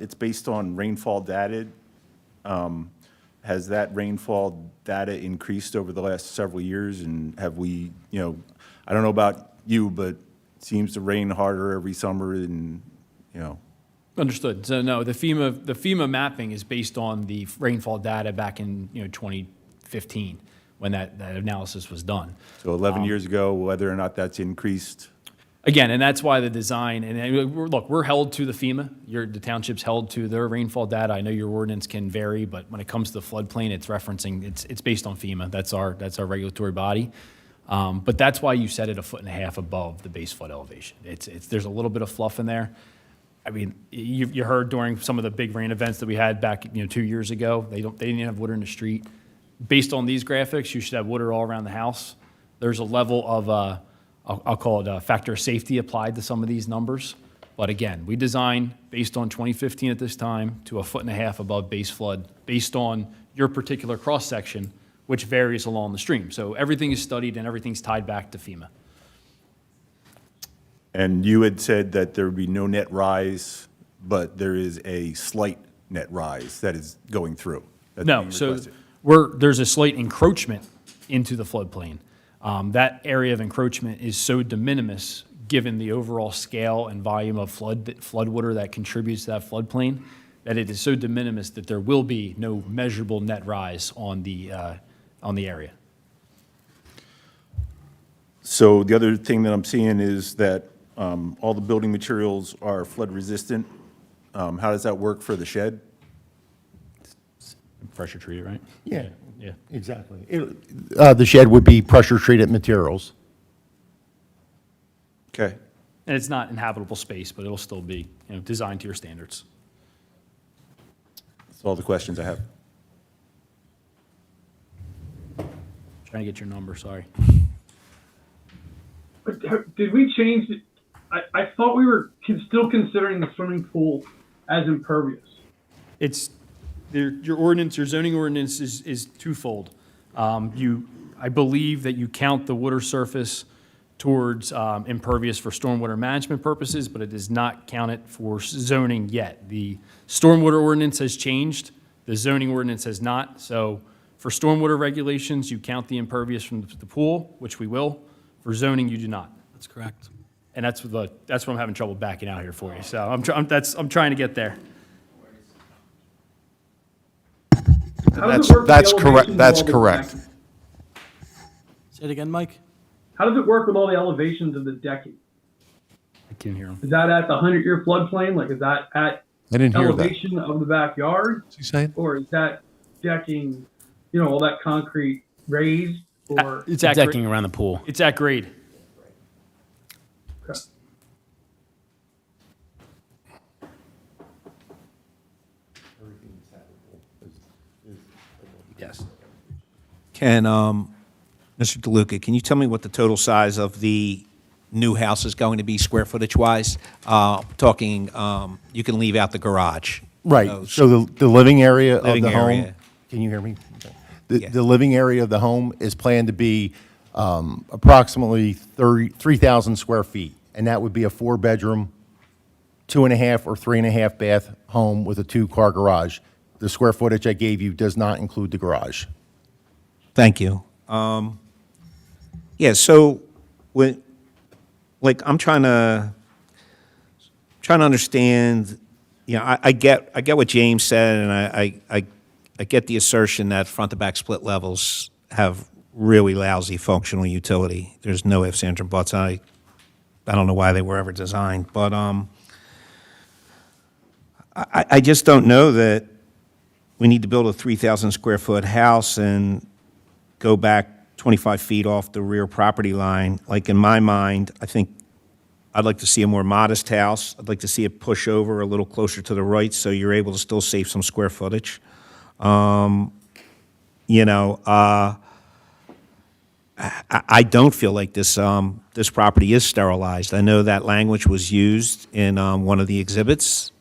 it's based on rainfall data. Has that rainfall data increased over the last several years? And have we, I don't know about you, but seems to rain harder every summer and, you know. Understood. So no, the FEMA mapping is based on the rainfall data back in, 2015, when that analysis was done. So 11 years ago, whether or not that's increased. Again, and that's why the design, look, we're held to the FEMA. The township's held to their rainfall data. I know your ordinance can vary, but when it comes to the floodplain, it's based on FEMA. That's our regulatory body. But that's why you set it 1.5 feet above the base flood elevation. There's a little bit of fluff in there. I mean, you heard during some of the big rain events that we had back, 2 years ago, they didn't have water in the street. Based on these graphics, you should have water all around the house. There's a level of, I'll call it a factor of safety applied to some of these numbers. But again, we designed based on 2015 at this time to 1.5 feet above base flood based on your particular cross-section, which varies along the stream. So everything is studied and everything's tied back to FEMA. And you had said that there would be no net rise, but there is a slight net rise that is going through. That's No, being so requested. there's a slight encroachment into the floodplain. That area of encroachment is so de minimis, given the overall scale and volume of flood water that contributes to that floodplain, that it is so de minimis that there will be no measurable net rise on the area. So the other thing that I'm seeing is that all the building materials are flood resistant. How does that work for the shed? Pressure treated, right? Yeah. Yeah. Exactly. The shed would be pressure-treated materials. Okay. And it's not inhabitable space, but it'll still be, designed to your standards. That's all the questions I have. Trying to get your number, sorry. Did we change it? I thought we were still considering the swimming pool as impervious. It's, your ordinance, your zoning ordinance is twofold. I believe that you count the water surface towards impervious for stormwater management purposes, but it does not count it for zoning yet. The stormwater ordinance has changed, the zoning ordinance has not. So for stormwater regulations, you count the impervious from the pool, which we will. For zoning, you do not. That's correct. And that's what I'm having trouble backing out here for you. So I'm trying to get there. How does it work with the That's correct, elevations of that's all the correct. decking? Say it again, Mike? How does it work with all the elevations of the decking? I can't hear him. Is that at the 100-year floodplain? Like, is that at I didn't hear that. elevation of the backyard? What's he saying? Or is that decking, all that concrete raised? Or It's at Decking around the pool. It's at grade. Okay. Yes. Can, Mr. DeLuca, can you tell me what the total size of the new house is going to be square footage-wise? Talking, you can leave out the garage. Right. So the living area of Living the home, area. can you hear me? Yeah. The living area of the home is planned to be approximately 3,000 square feet. And that would be a 4-bedroom, 2.5 or 3.5 bath home with a 2-car garage. The square footage I gave you does not include the garage. Thank you. Yeah, so I'm trying to understand, I get what James said, and I get the assertion that front-to-back split levels have really lousy functional utility. There's no ifs, ands, or buts. I don't know why they were ever designed, but I just don't know that we need to build a 3,000 square foot house and go back 25 feet off the rear property line. Like, in my mind, I think I'd like to see a more modest house. I'd like to see it push over a little closer to the right so you're able to still save some square footage. I don't feel like this property is sterilized. I know that language was used in one of the exhibits.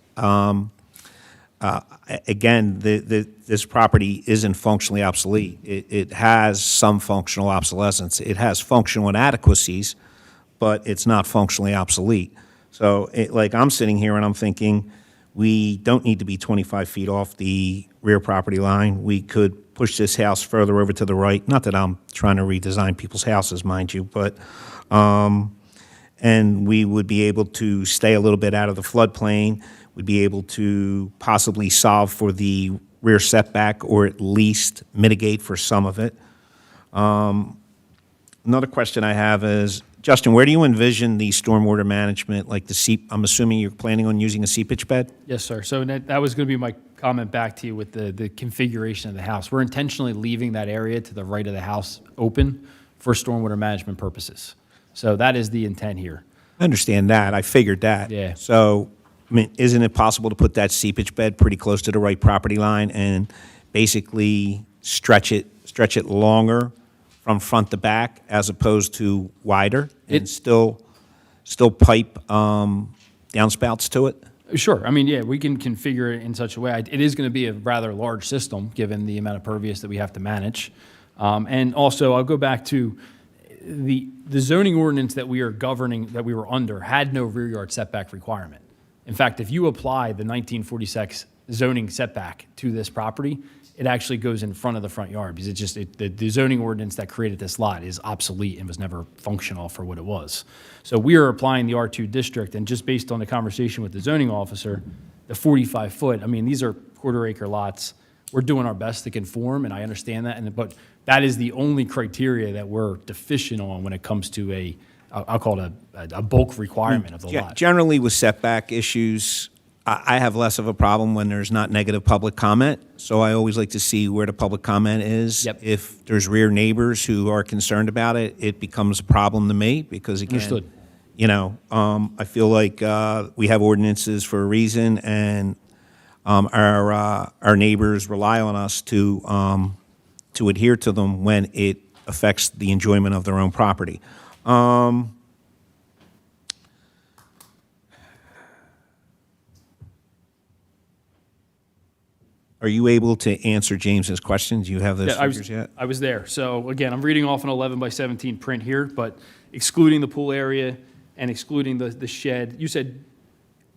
Again, this property isn't functionally obsolete. It has some functional obsolescence. It has functional inadequacies, but it's not functionally obsolete. So, I'm sitting here and I'm thinking, we don't need to be 25 feet off the rear property line. We could push this house further over to the right. Not that I'm trying to redesign people's houses, mind you, but and we would be able to stay a little bit out of the floodplain. We'd be able to possibly solve for the rear setback or at least mitigate for some of it. Another question I have is, Justin, where do you envision the stormwater management, like the seep? I'm assuming you're planning on using a seepage bed? Yes, sir. So that was going to be my comment back to you with the configuration of the house. We're intentionally leaving that area to the right of the house open for stormwater management purposes. So that is the intent here. I understand that. I figured that. Yeah. So, I mean, isn't it possible to put that seepage bed pretty close to the right property line and basically stretch it longer from front to back as opposed to wider and still pipe downspouts to it? Sure. I mean, yeah, we can configure it in such a way. It is going to be a rather large system, given the amount of pervious that we have to manage. And also, I'll go back to the zoning ordinance that we are governing, that we were under, had no rear yard setback requirement. In fact, if you apply the 1946 zoning setback to this property, it actually goes in front of the front yard, because the zoning ordinance that created this lot is obsolete and was never functional for what it was. So we are applying the R2 district, and just based on the conversation with the zoning officer, the 45-foot, I mean, these are quarter-acre lots. We're doing our best to conform, and I understand that, but that is the only criteria that we're deficient on when it comes to I'll call it a bulk requirement of the lot. Generally, with setback issues, I have less of a problem when there's not negative public comment, so I always like to see where the public comment is. Yep. If there's rear neighbors who are concerned about it, it becomes a problem to me, because again, Understood. you know, I feel like we have ordinances for a reason, and our neighbors rely on us to adhere to them when it affects the enjoyment of their own property. Are you able to answer James's questions? Do you have those Yeah, figures yet? I was there. So again, I'm reading off an 11 by 17 print here, but excluding the pool area and excluding the shed, you said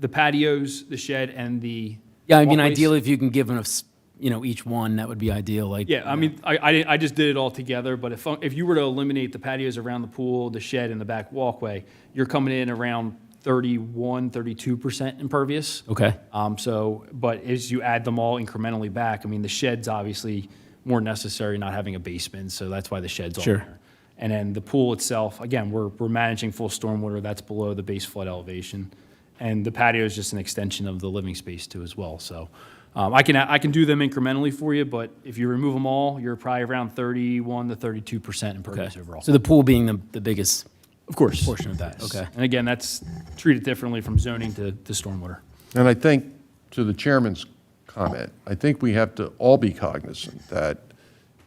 the patios, the shed, and the Yeah, I mean, walkways? ideally, if you can give us, each one, that would be ideal, like. Yeah, I mean, I just did it all together, but if you were to eliminate the patios around the pool, the shed, and the back walkway, you're coming in around 31, 32% impervious. Okay. But as you add them all incrementally back, I mean, the shed's obviously more necessary, not having a basement, so that's why the shed's on Sure. there. And then the pool itself, again, we're managing full stormwater, that's below the base flood elevation. And the patio is just an extension of the living space too as well, so. I can do them incrementally for you, but if you remove them all, you're probably around 31 to 32% impervious overall. So the pool being the biggest Of course. portion of that, okay. And again, that's treated differently from zoning to stormwater. And I think, to the chairman's comment, I think we have to all be cognizant that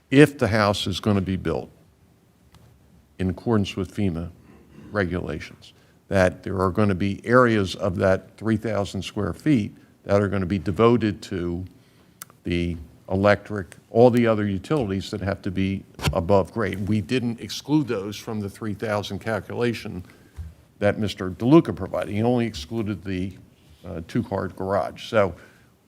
if the house is going to be built in accordance with FEMA regulations, that there are going to be areas of that 3,000 square feet that are going to be devoted to the electric, all the other utilities that have to be above grade. We didn't exclude those from the 3,000 calculation that Mr. DeLuca provided. He only excluded the two-car garage. So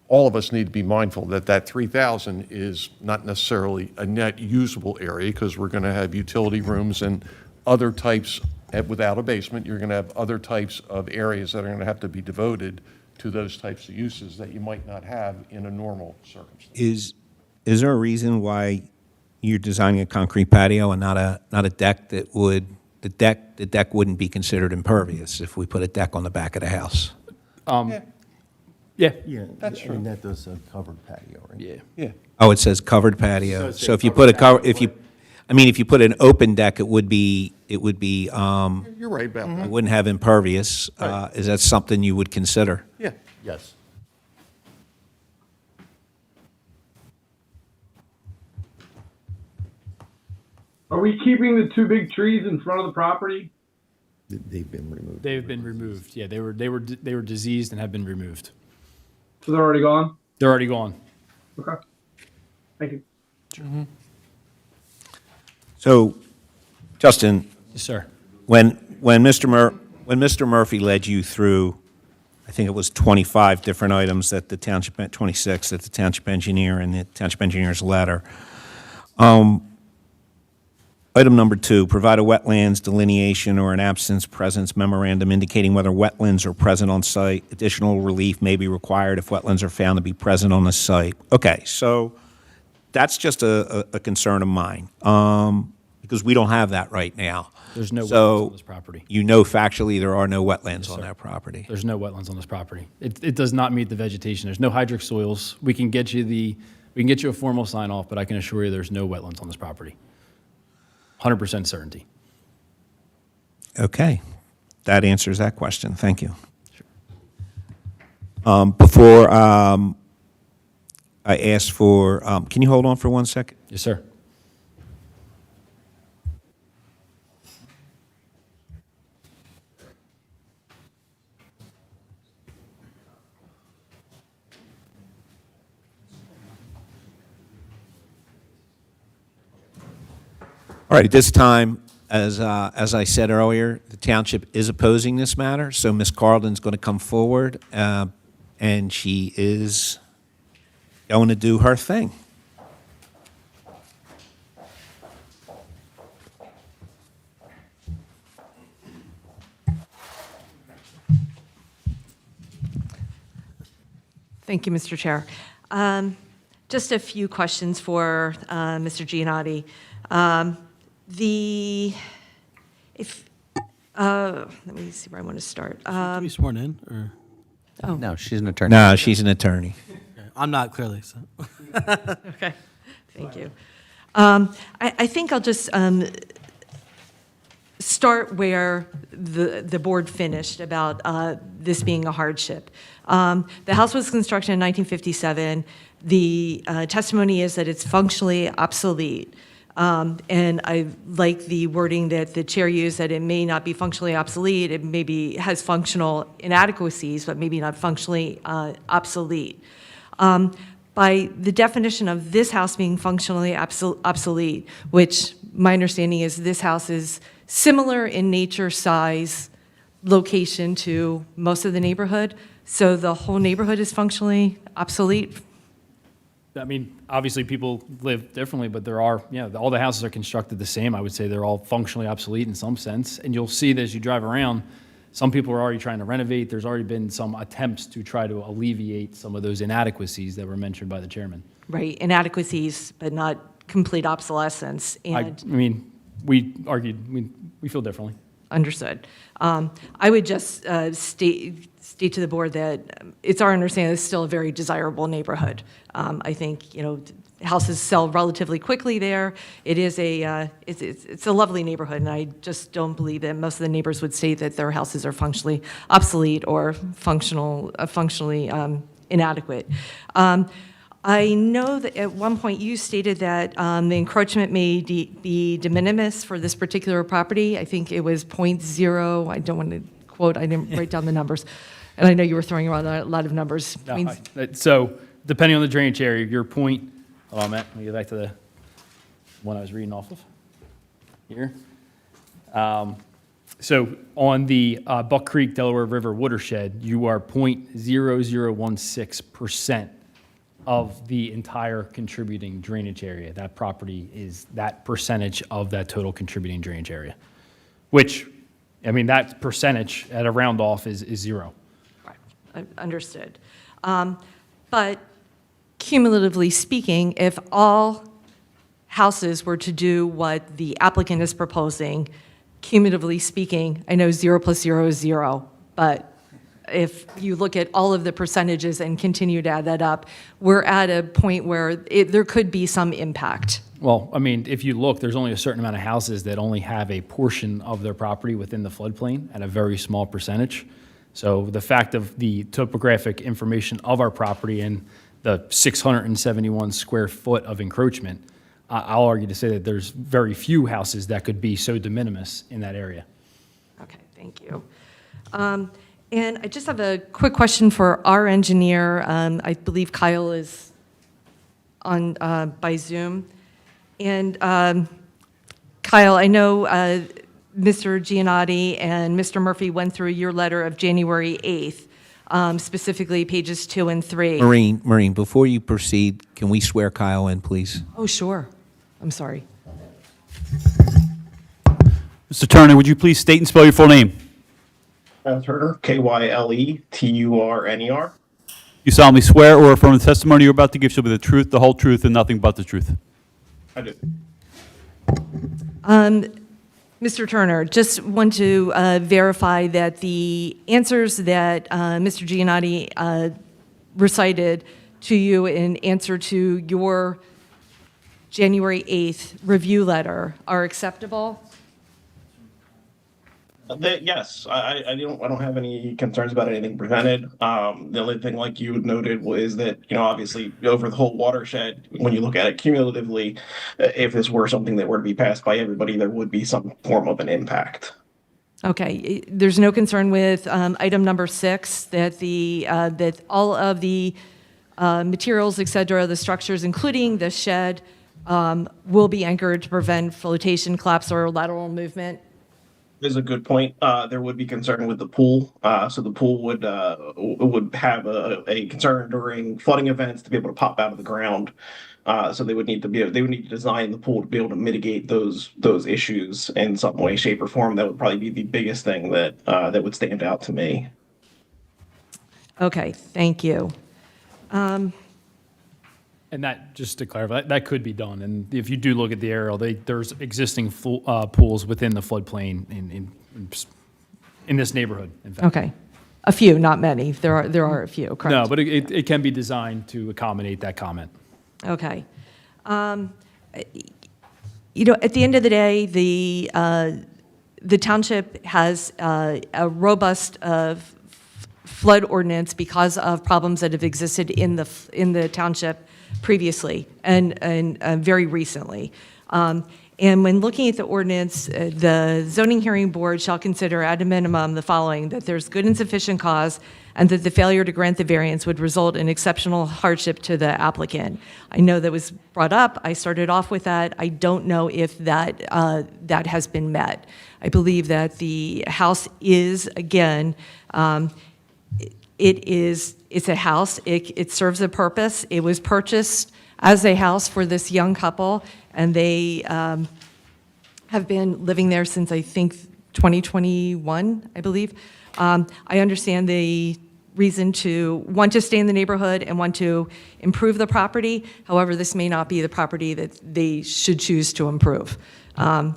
all of us need to be mindful that that 3,000 is not necessarily a net usable area, because we're going to have utility rooms and other types, without a basement, you're going to have other types of areas that are going to have to be devoted to those types of uses that you might not have in a normal circumstance. Is there a reason why you're designing a concrete patio and not a deck that would, the deck wouldn't be considered impervious if we put a deck on the back of the house? Yeah. Yeah, that's true. And that does a covered patio, right? Yeah. Yeah. Oh, it says covered patio. Does say So if you covered put a cover, patio, if you put an open deck, it would be, You're right about it that. wouldn't have impervious. Right. Is that something you would consider? Yeah. Yes. Are we keeping the two big trees in front of the property? They've been removed. They've been removed. Yeah, they were diseased and have been removed. So they're already gone? They're already gone. Okay. Thank you. So, Justin, Yes, sir. when Mr. Murphy led you through, I think it was 25 different items that the township, 26, that the township engineer and the township engineer's letter, Item number 2, provide a wetlands delineation or an absence presence memorandum indicating whether wetlands are present on site. Additional relief may be required if wetlands are found to be present on the site. Okay, so that's just a concern of mine, because we don't have that right now. There's no wetlands So on this property. you know factually there are no wetlands on that property. There's no wetlands on this property. It does not meet the vegetation. There's no hydric soils. We can get you a formal sign off, but I can assure you there's no wetlands on this property. 100% certainty. Okay, that answers that question. Thank you. Before I ask for, can you hold on for 1 second? Yes, sir. All right, at this time, as I said earlier, the township is opposing this matter, so Ms. Carlton's going to come forward, and she is going to do her thing. Thank you, Mr. Chair. Just a few questions for Mr. Giannotti. Let me see where I want to start. To be sworn in, or No, she's an attorney. No, she's an attorney. I'm not clearly. So. Okay, thank you. I think I'll just start where the board finished about this being a hardship. The house was constructed in 1957. The testimony is that it's functionally obsolete. And I like the wording that the chair used, that it may not be functionally obsolete, it maybe has functional inadequacies, but maybe not functionally obsolete. By the definition of this house being functionally obsolete, which my understanding is this house is similar in nature, size, location to most of the neighborhood, so the whole neighborhood is functionally obsolete? I mean, obviously, people live differently, but there are, all the houses are constructed the same. I would say they're all functionally obsolete in some sense. And you'll see that as you drive around, some people are already trying to renovate. There's already been some attempts to try to alleviate some of those inadequacies that were mentioned by the chairman. Right, inadequacies, but not complete obsolescence. And I mean, we argued, we feel differently. Understood. I would just state to the board that it's our understanding it's still a very desirable neighborhood. I think, houses sell relatively quickly there. It is it's a lovely neighborhood, and I just don't believe that most of the neighbors would say that their houses are functionally obsolete or functionally inadequate. I know that at one point you stated that the encroachment may be de minimis for this particular property. I think it was 0.0, I don't want to quote, I didn't write down the numbers. And I know you were throwing around a lot of numbers. So depending on the drainage area, your point, hold on, Matt, let me get back to the one I was reading off of here. So on the Buck Creek, Delaware River watershed, you are 0.0016% of the entire contributing drainage area. That property is that percentage of that total contributing drainage area, which, I mean, that percentage at a round off is zero. Right, understood. But cumulatively speaking, if all houses were to do what the applicant is proposing, cumulatively speaking, I know 0 + 0 is 0, but if you look at all of the percentages and continue to add that up, we're at a point where there could be some impact. Well, I mean, if you look, there's only a certain amount of houses that only have a portion of their property within the floodplain at a very small percentage. So the fact of the topographic information of our property and the 671 square foot of encroachment, I'll argue to say that there's very few houses that could be so de minimis in that area. Okay, thank you. And I just have a quick question for our engineer. I believe Kyle is on by Zoom. And Kyle, I know Mr. Giannotti and Mr. Murphy went through your letter of January 8th, specifically pages 2 and 3. Maureen, before you proceed, can we swear Kyle in, please? Oh, sure. I'm sorry. Mr. Turner, would you please state and spell your full name? Kyle Turner, Kyle You solemnly swear or affirm the testimony you're about to give shall be the truth, the whole truth, and nothing but the truth? I do. Mr. Turner, just want to verify that the answers that Mr. Giannotti recited to you in answer to your January 8th review letter are acceptable? Yes, I don't have any concerns about anything presented. The only thing, like you noted, was that, obviously over the whole watershed, when you look at it cumulatively, if this were something that were to be passed by everybody, there would be some form of an impact. Okay, there's no concern with item number 6, that that all of the materials, et cetera, the structures, including the shed, will be anchored to prevent flotation, collapse, or lateral movement? Is a good point. There would be concern with the pool. So the pool would have a concern during flooding events to be able to pop out of the ground. So they would need to design the pool to be able to mitigate those issues in some way, shape, or form. That would probably be the biggest thing that would stand out to me. Okay, thank you. And that, just to clarify, that could be done. And if you do look at the aerial, there's existing pools within the floodplain in this neighborhood, in fact. Okay, a few, not many. There are a few, correct? No, but it can be designed to accommodate that comment. Okay. At the end of the day, the township has a robust flood ordinance because of problems that have existed in the township previously and very recently. And when looking at the ordinance, the zoning hearing board shall consider at a minimum the following: that there's good and sufficient cause, and that the failure to grant the variance would result in exceptional hardship to the applicant. I know that was brought up. I started off with that. I don't know if that has been met. I believe that the house is, again, it's a house. It serves a purpose. It was purchased as a house for this young couple, and they have been living there since, I think, 2021, I believe. I understand the reason to want to stay in the neighborhood and want to improve the property. However, this may not be the property that they should choose to improve,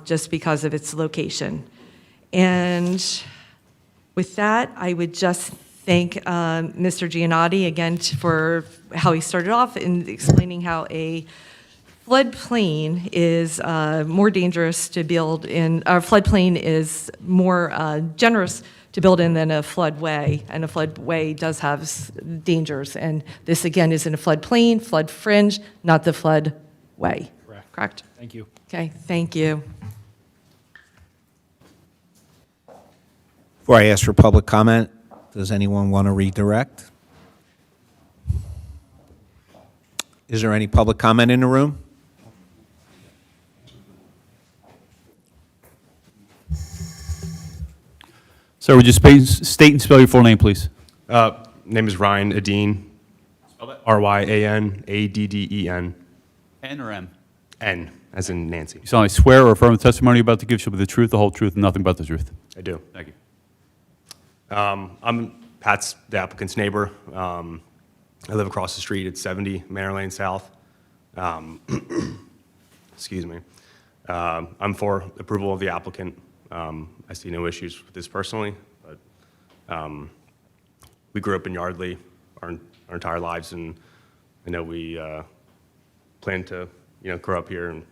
just because of its location. And with that, I would just thank Mr. Giannotti again for how he started off in explaining how a floodplain is more dangerous to build in, or floodplain is more generous to build in than a floodway, and a floodway does have dangers. And this, again, is in a floodplain, flood fringe, not the floodway. Correct? Thank you. Okay, thank you. Before I ask for public comment, does anyone want to redirect? Is there any public comment in the room? Sir, would you state and spell your full name, please? Name is Ryan Adeen. RyanAddeen. N or M? N, as in Nancy. You solemnly swear or affirm the testimony you're about to give shall be the truth, the whole truth, and nothing but the truth? I do. Thank you. I'm Pat's, the applicant's neighbor. I live across the street at 70 Manor Lane South. Excuse me. I'm for approval of the applicant. I see no issues with this personally, but we grew up in Yardley our entire lives, and I know we plan to, grow up here and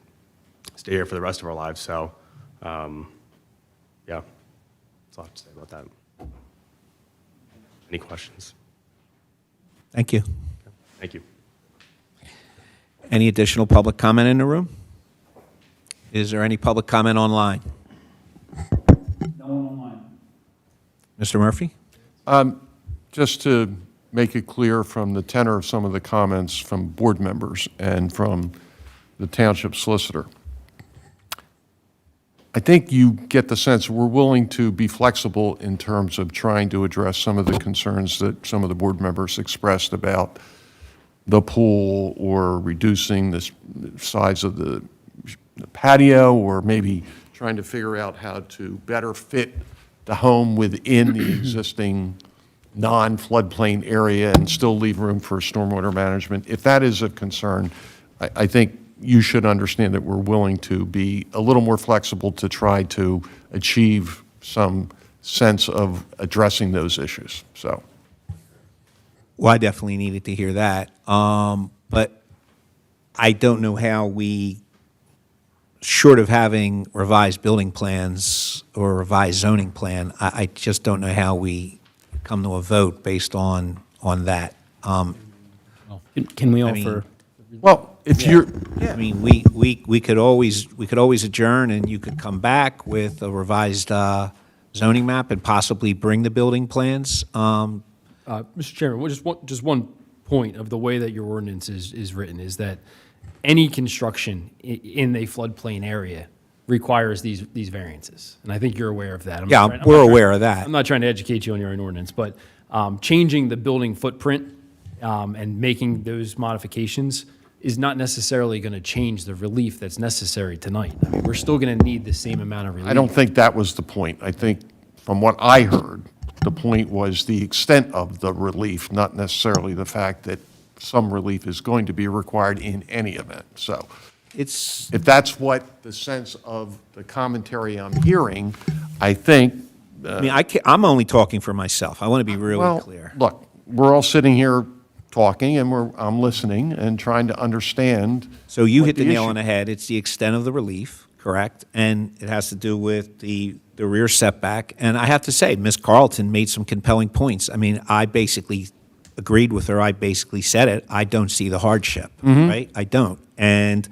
stay here for the rest of our lives. So, yeah, that's all I have to say about that. Any questions? Thank you. Thank you. Any additional public comment in the room? Is there any public comment online? No one online. Mr. Murphy? Just to make it clear from the tenor of some of the comments from board members and from the township solicitor, I think you get the sense we're willing to be flexible in terms of trying to address some of the concerns that some of the board members expressed about the pool or reducing the size of the patio, or maybe trying to figure out how to better fit the home within the existing non-floodplain area and still leave room for stormwater management. If that is a concern, I think you should understand that we're willing to be a little more flexible to try to achieve some sense of addressing those issues, so. Well, I definitely needed to hear that. But I don't know how we, short of having revised building plans or revised zoning plan, I just don't know how we come to a vote based on that. Can we I mean- offer? Well, if you're, I mean, we could always adjourn, and you could come back with a revised zoning map and possibly bring the building plans. Mr. Chairman, just one point of the way that your ordinance is written is that any construction in a floodplain area requires these variances. And I think you're aware of that. I'm Yeah, not trying- I'm we're not trying- aware of that. I'm not trying to educate you on your own ordinance, but changing the building footprint and making those modifications is not necessarily going to change the relief that's necessary tonight. I mean, we're still going to need the same amount of relief. I don't think that was the point. I think, from what I heard, the point was the extent of the relief, not necessarily the fact that some relief is going to be required in any event. So It's, if that's what the sense of the commentary I'm hearing, I think. I mean, I'm only talking for myself. I want to be really Well, clear. look, we're all sitting here talking, and I'm listening and trying to understand. So you what hit the nail issue- on the head. It's the extent of the relief, correct? And it has to do with the rear setback. And I have to say, Ms. Carlton made some compelling points. I mean, I basically agreed with her. I basically said it. I don't see the hardship, right? I don't. And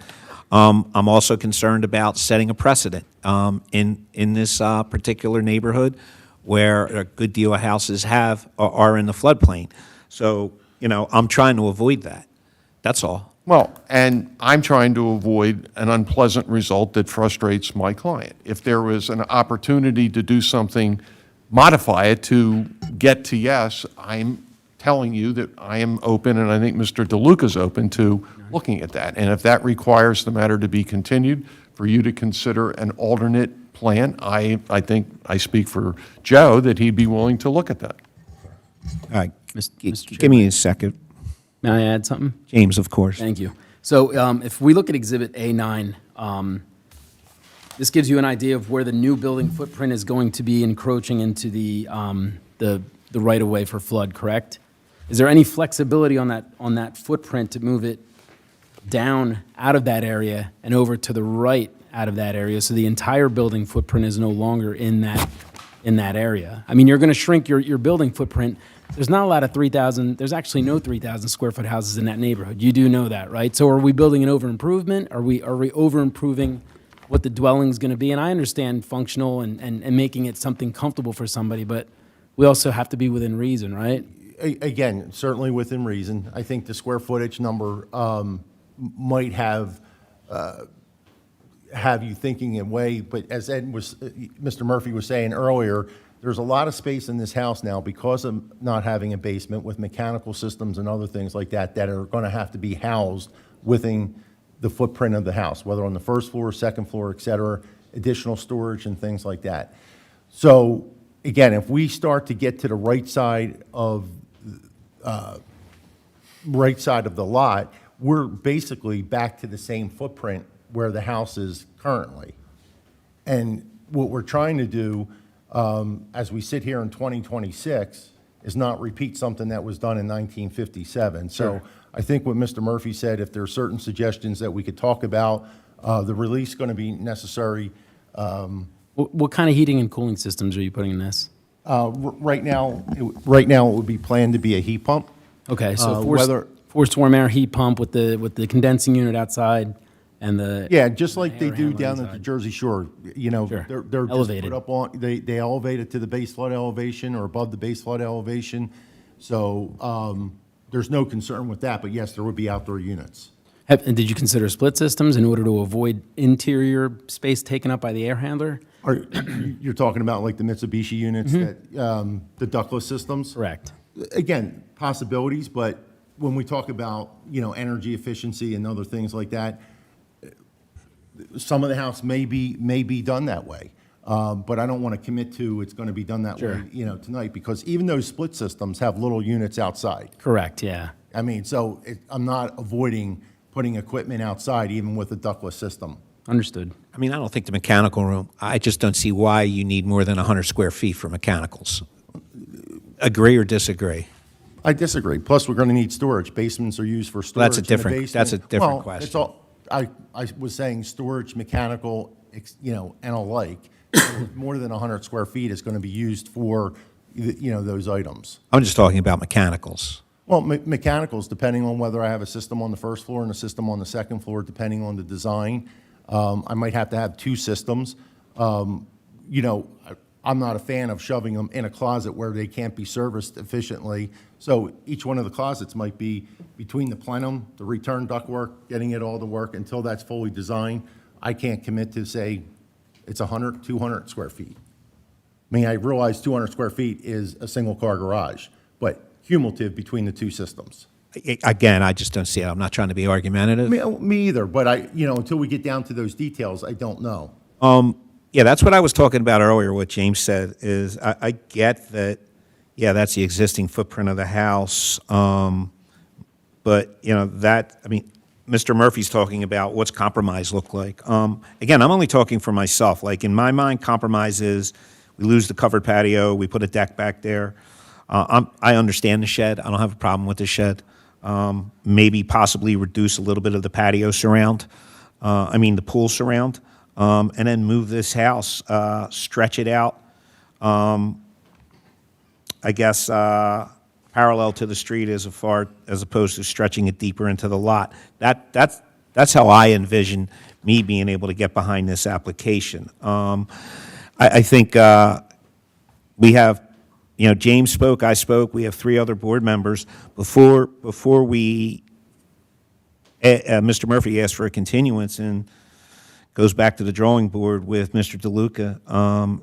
I'm also concerned about setting a precedent in this particular neighborhood where a good deal of houses are in the floodplain. So, I'm trying to avoid that. That's all. Well, and I'm trying to avoid an unpleasant result that frustrates my client. If there was an opportunity to do something, modify it to get to yes, I'm telling you that I am open, and I think Mr. DeLuca's open to looking at that. And if that requires the matter to be continued, for you to consider an alternate plan, I think I speak for Joe that he'd be willing to look at that. All right. Mr. Give me a second. May I add something? James, of course. Thank you. So if we look at Exhibit A9, this gives you an idea of where the new building footprint is going to be encroaching into the right-of-way for flood, correct? Is there any flexibility on that footprint to move it down out of that area and over to the right out of that area, so the entire building footprint is no longer in that area? I mean, you're going to shrink your building footprint. There's not a lot of 3,000, there's actually no 3,000 square foot houses in that neighborhood. You do know that, right? So are we building an over-improvement? Are we over-improving what the dwelling's going to be? And I understand functional and making it something comfortable for somebody, but we also have to be within reason, right? Again, certainly within reason. I think the square footage number might have you thinking in a way, but as Mr. Murphy was saying earlier, there's a lot of space in this house now because of not having a basement with mechanical systems and other things like that are going to have to be housed within the footprint of the house, whether on the first floor, second floor, et cetera, additional storage and things like that. So again, if we start to get to the right side of the lot, we're basically back to the same footprint where the house is currently. And what we're trying to do, as we sit here in 2026, is not repeat something that was done in 1957. So I think what Mr. Murphy said, if there are certain suggestions that we could talk about, the release going to be necessary. What kind of heating and cooling systems are you putting in this? Right now, it would be planned to be a heat pump. Okay, so whether- forced warm air heat pump with the condensing unit outside and the. Yeah, just like they air do handler down at the inside. Jersey Shore, Sure. they're Elevated. just put up on, they elevate it to the base flood elevation or above the base flood elevation. So, there's no concern with that, but yes, there would be outdoor units. And did you consider split systems in order to avoid interior space taken up by the air handler? You're talking about like the Mitsubishi units that, the ductless systems? Correct. Again, possibilities, but when we talk about, energy efficiency and other things like that, some of the house may be done that way. But I don't want to commit to it's going to be done that way, tonight, because even those split systems have little units outside. Correct, yeah. I mean, so I'm not avoiding putting equipment outside even with a ductless system. Understood. I mean, I don't think the mechanical room, I just don't see why you need more than 100 square feet for mechanicals. Agree or disagree? I disagree. Plus, we're going to need storage. Basements are used for storage. That's a in the different- basement. that's a different Well, question. It's all, I was saying storage, mechanical, and alike. More than 100 square feet is going to be used for, those items. I'm just talking about mechanicals. Well, mechanicals, depending on whether I have a system on the first floor and a system on the second floor, depending on the design. I might have to have two systems. I'm not a fan of shoving them in a closet where they can't be serviced efficiently. So each one of the closets might be between the plenum, the return ductwork, getting it all to work until that's fully designed. I can't commit to say it's 100, 200 square feet. I mean, I realize 200 square feet is a single-car garage, but cumulative between the two systems. Again, I just don't see it. I'm not trying to be argumentative. Me either, but until we get down to those details, I don't know. Yeah, that's what I was talking about earlier, what James said, is I get that, yeah, that's the existing footprint of the house. But, Mr. Murphy's talking about what's compromise look like. Again, I'm only talking for myself. Like, in my mind, compromise is we lose the covered patio, we put a deck back there. I understand the shed. I don't have a problem with the shed. Maybe possibly reduce a little bit of the patio surround, the pool surround, and then move this house, stretch it out, parallel to the street as opposed to stretching it deeper into the lot. That's how I envision me being able to get behind this application. I think we have, James spoke, I spoke, we have 3 other board members. Before we, Mr. Murphy asked for a continuance and goes back to the drawing board with Mr. DeLuca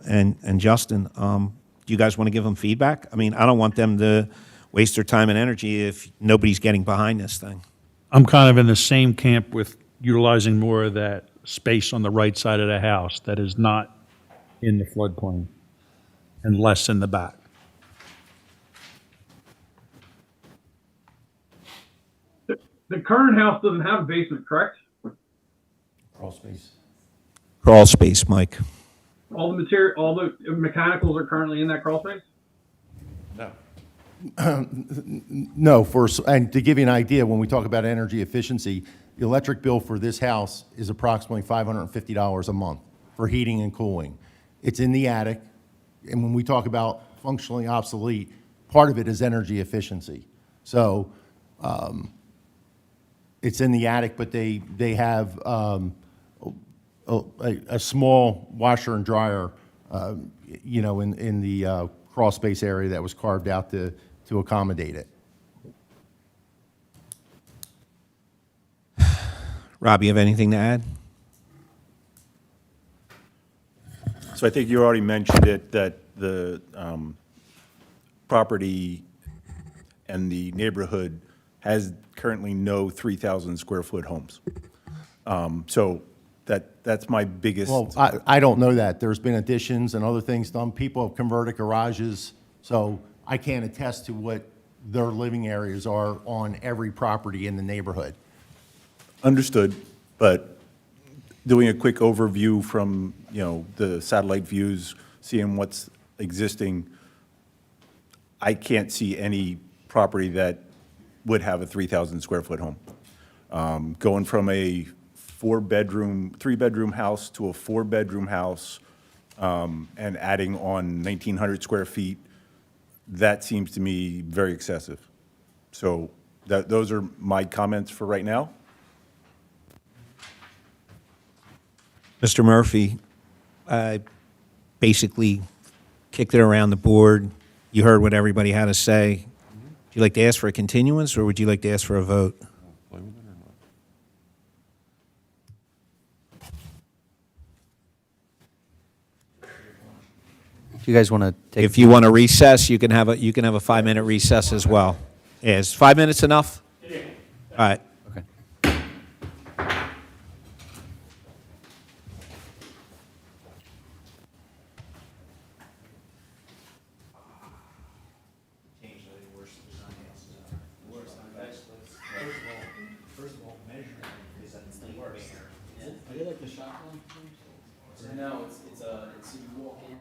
and Justin. Do you guys want to give them feedback? I don't want them to waste their time and energy if nobody's getting behind this thing. I'm kind of in the same camp with utilizing more of that space on the right side of the house that is not in the floodplain and less in the back. The current house doesn't have a basement, correct? Crawl space. Crawl space, Mike. All the mechanicals are currently in that crawl space? No, and to give you an idea, when we talk about energy efficiency, the electric bill for this house is approximately $550 a month for heating and cooling. It's in the attic, and when we talk about functionally obsolete, part of it is energy efficiency. So it's in the attic, but they have a small washer and dryer, in the crawl space area that was carved out to accommodate it. Rob, you have anything to add? So I think you already mentioned it, that the property and the neighborhood has currently no 3,000 square foot homes. So that's my biggest. Well, I don't know that. There's been additions and other things done. People have converted garages, so I can't attest to what their living areas are on every property in the neighborhood. Understood, but doing a quick overview from, the satellite views, seeing what's existing, I can't see any property that would have a 3,000 square foot home. Going from a 3-bedroom house to a 4-bedroom house, and adding on 1,900 square feet, that seems to me very excessive. So those are my comments for right now. Mr. Murphy, I basically kicked it around the board. You heard what everybody had to say. Would you like to ask for a continuance, or would you like to ask for a vote? Do you guys want to take? If you want to recess, you can have a 5-minute recess as well. Is 5 minutes enough? All right. Okay. No, it's you walk in.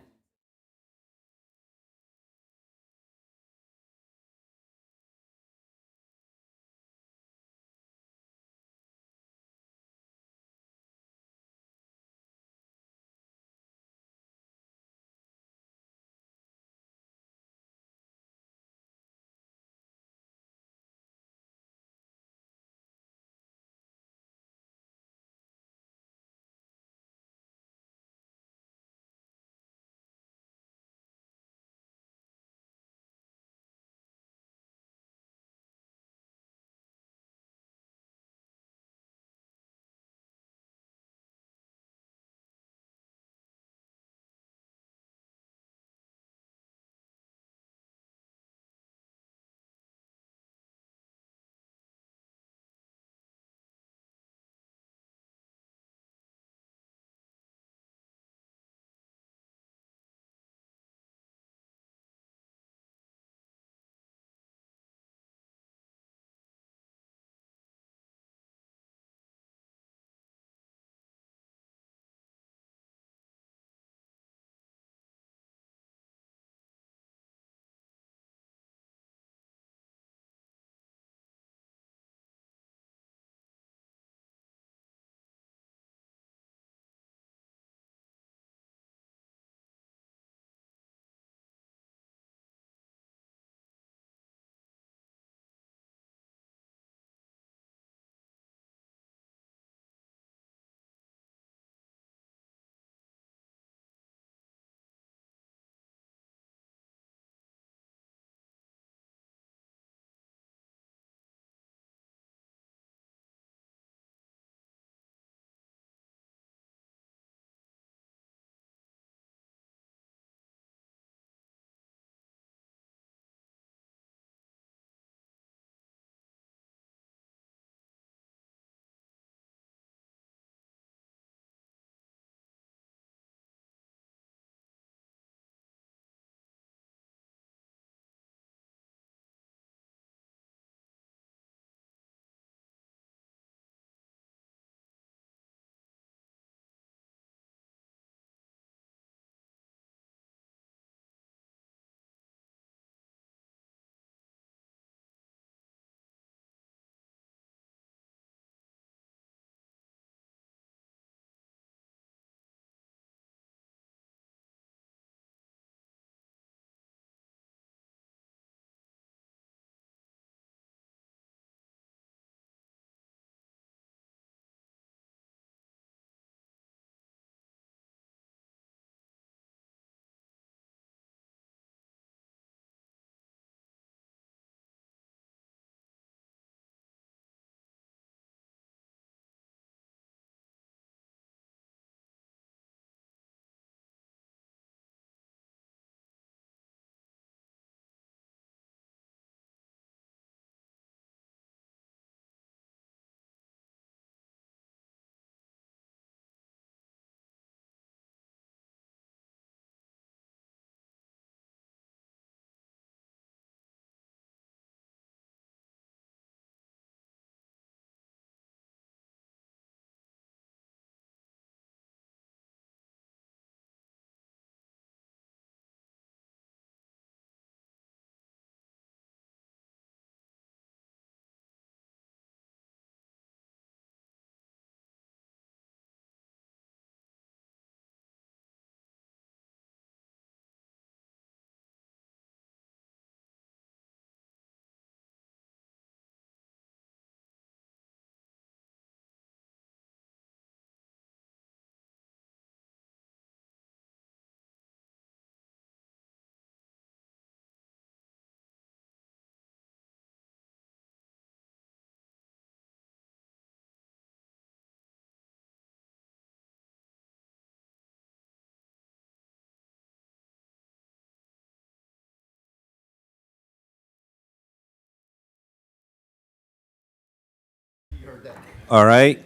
All right.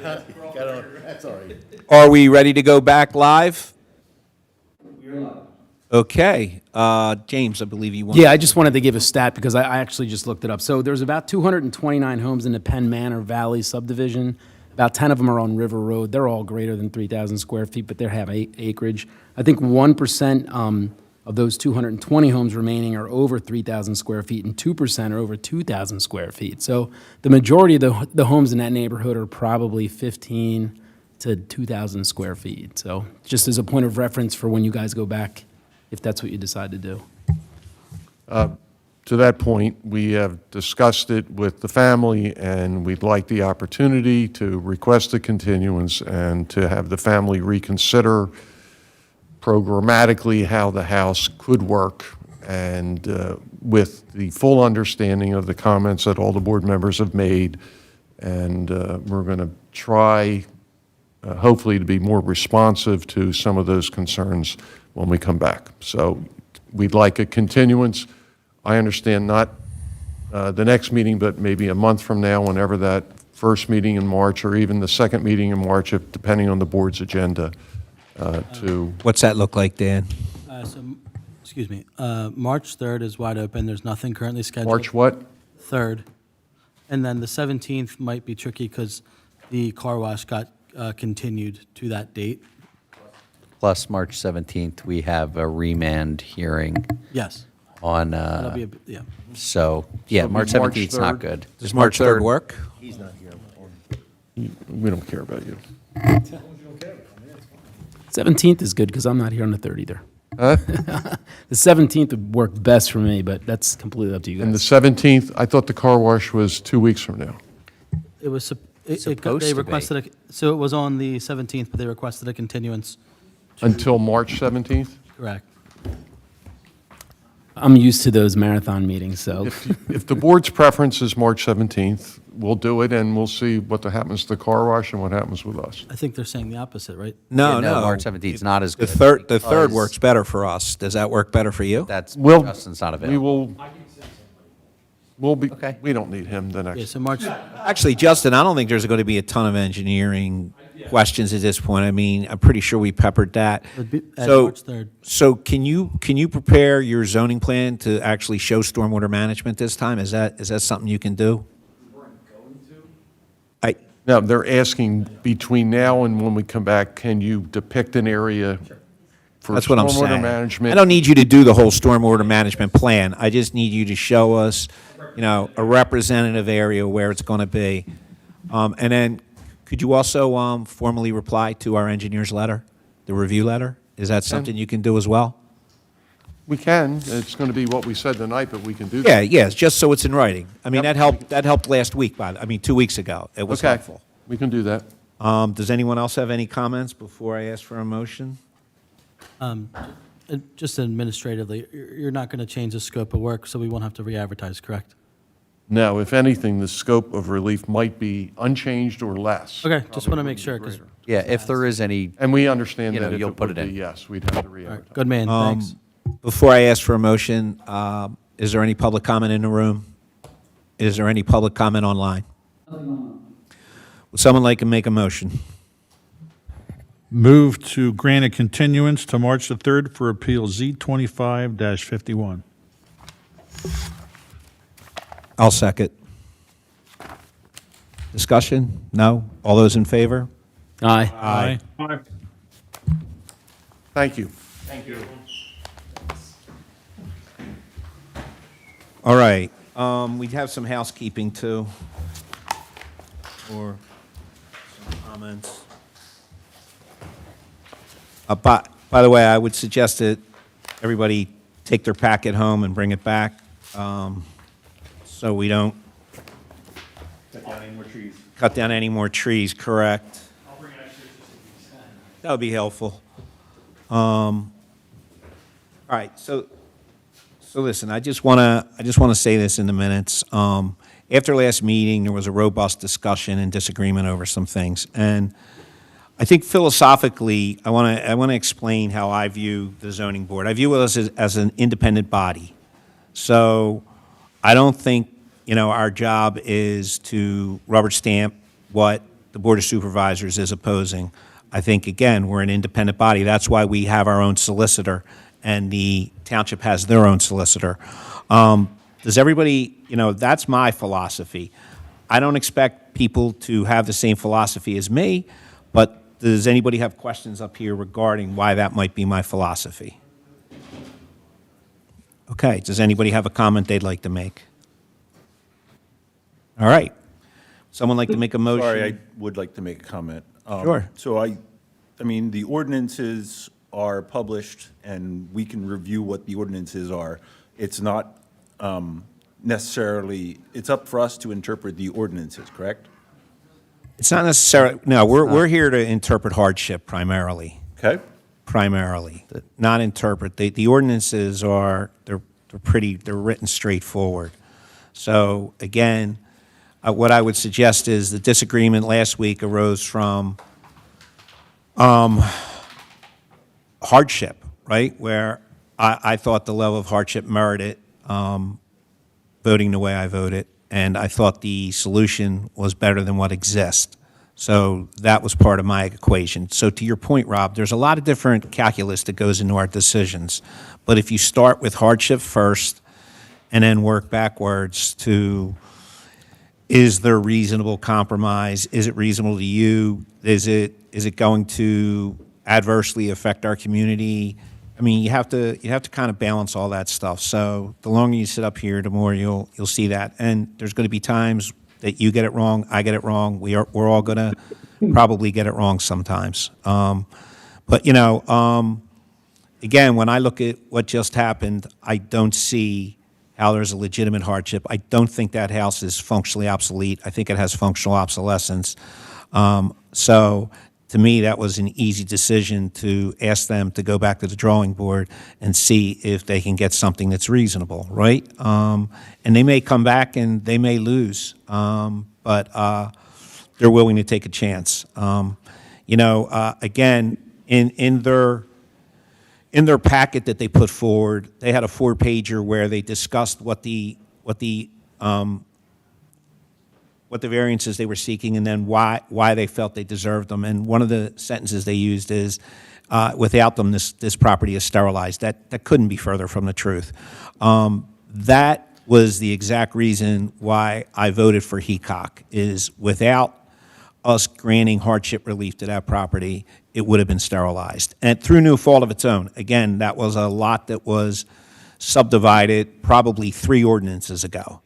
That's all right. Are we ready to go back live? Okay. James, I believe you want. Yeah, I just wanted to give a stat because I actually just looked it up. So there's about 229 homes in the Penn Manor Valley subdivision. About 10 of them are on River Road. They're all greater than 3,000 square feet, but they have acreage. I think 1% of those 220 homes remaining are over 3,000 square feet, and 2% are over 2,000 square feet. So the majority of the homes in that neighborhood are probably 15 to 2,000 square feet. So just as a point of reference for when you guys go back, if that's what you decide to do. To that point, we have discussed it with the family, and we'd like the opportunity to request a continuance and to have the family reconsider programmatically how the house could work, and with the full understanding of the comments that all the board members have made. And we're going to try, hopefully, to be more responsive to some of those concerns when we come back. So we'd like a continuance. I understand not the next meeting, but maybe a month from now, whenever that first meeting in March, or even the second meeting in March, if, depending on the board's agenda, to... What's that look like, Dan? Excuse me, March 3rd is wide open. There's nothing currently scheduled. March what? 3rd. And then the 17th might be tricky because the car wash got continued to that date. Plus, March 17th, we have a remand hearing Yes. on, That'll be yeah. so, yeah, So it'll be March March 17th is not 3rd? good. Does March 3rd work? He's not here. We don't care about you. 17th is good because I'm not here on the 3rd either. The 17th would work best for me, but that's completely up to you guys. And the 17th, I thought the car wash was 2 weeks from now. It was, Supposed they to be. requested, so it was on the 17th, but they requested a continuance. Until March 17th? Correct. I'm used to those marathon meetings, so. If the board's preference is March 17th, we'll do it, and we'll see what happens to the car wash and what happens with us. I think they're saying the opposite, right? No, Yeah, no. March 17th is not as The good. third because works better for us. Does that work better for you? That's, We'll- Justin's not We available. will be, Okay. we don't need him the Yeah, next. so March, Actually, Justin, I don't think there's going to be a ton of engineering questions at this point. I mean, I'm pretty sure we peppered that. It'd be at So, March 3rd. so can you prepare your zoning plan to actually show stormwater management this time? Is that something you can do? I, Now, they're asking between now and when we come back, can you depict an area for That's what I'm stormwater saying. management? I don't need you to do the whole stormwater management plan. I just need you to show us, a representative area where it's going to be. And then, could you also formally reply to our engineer's letter, the review letter? Is that something you can do as well? We can. It's going to be what we said tonight, but we can do that. Yeah, just so it's in writing. I mean, Yep. that helped last week, 2 weeks ago. It was Okay, helpful. we can do that. Does anyone else have any comments before I ask for a motion? Just administratively, you're not going to change the scope of work, so we won't have to re-advertise, correct? No, if anything, the scope of relief might be unchanged or less. Okay, just want to make sure, because, Yeah, if there is any, And we understand You know, that if you'll it put would it be in. yes, we'd have to all re-advertise. right, good man, thanks. Before I ask for a motion, is there any public comment in the room? Is there any public comment online? Would someone like to make a motion? Move to grant a continuance to March the 3rd for Appeal Z25-51. I'll second. Discussion? No? All those in favor? Aye. Aye. Thank you. All right. We have some housekeeping too, or some comments. By the way, I would suggest that everybody take their packet home and bring it back, so we don't cut down any more trees, correct? That would be helpful. All right, so listen, I just want to say this in the minutes. After last meeting, there was a robust discussion and disagreement over some things, and I think philosophically, I want to explain how I view the zoning board. I view us as an independent body. So I don't think, our job is to rubber stamp what the Board of Supervisors is opposing. I think, again, we're an independent body. That's why we have our own solicitor, and the township has their own solicitor. Does everybody, that's my philosophy. I don't expect people to have the same philosophy as me, but does anybody have questions up here regarding why that might be my philosophy? Okay, does anybody have a comment they'd like to make? All right. Someone like to make a motion? Sorry, I would like to make a comment. Sure. So I mean, the ordinances are published, and we can review what the ordinances are. It's not necessarily, it's up for us to interpret the ordinances, correct? It's not necessarily, no, we're here to interpret hardship primarily. Okay? Primarily, not interpret. The ordinances are, they're written straightforward. So again, what I would suggest is the disagreement last week arose from hardship, right? Where I thought the level of hardship merited voting the way I voted, and I thought the solution was better than what exists. So that was part of my equation. So to your point, Rob, there's a lot of different calculus that goes into our decisions. But if you start with hardship first and then work backwards to, is there reasonable compromise? Is it reasonable to you? Is it going to adversely affect our community? I mean, you have to kind of balance all that stuff. So the longer you sit up here, the more you'll see that. And there's going to be times that you get it wrong, I get it wrong. We're all going to probably get it wrong sometimes. But you know, again, when I look at what just happened, I don't see how there's a legitimate hardship. I don't think that house is functionally obsolete. I think it has functional obsolescence. So to me, that was an easy decision to ask them to go back to the drawing board and see if they can get something that's reasonable, right? And they may come back and they may lose, but they're willing to take a chance. You know, again, in their packet that they put forward, they had a 4-pager where they discussed what the variances they were seeking and then why they felt they deserved them. And one of the sentences they used is, without them, this property is sterilized. That couldn't be further from the truth. That was the exact reason why I voted for Heacock, is without us granting hardship relief to that property, it would have been sterilized. And through no fault of its own. Again, that was a lot that was subdivided probably 3 ordinances ago.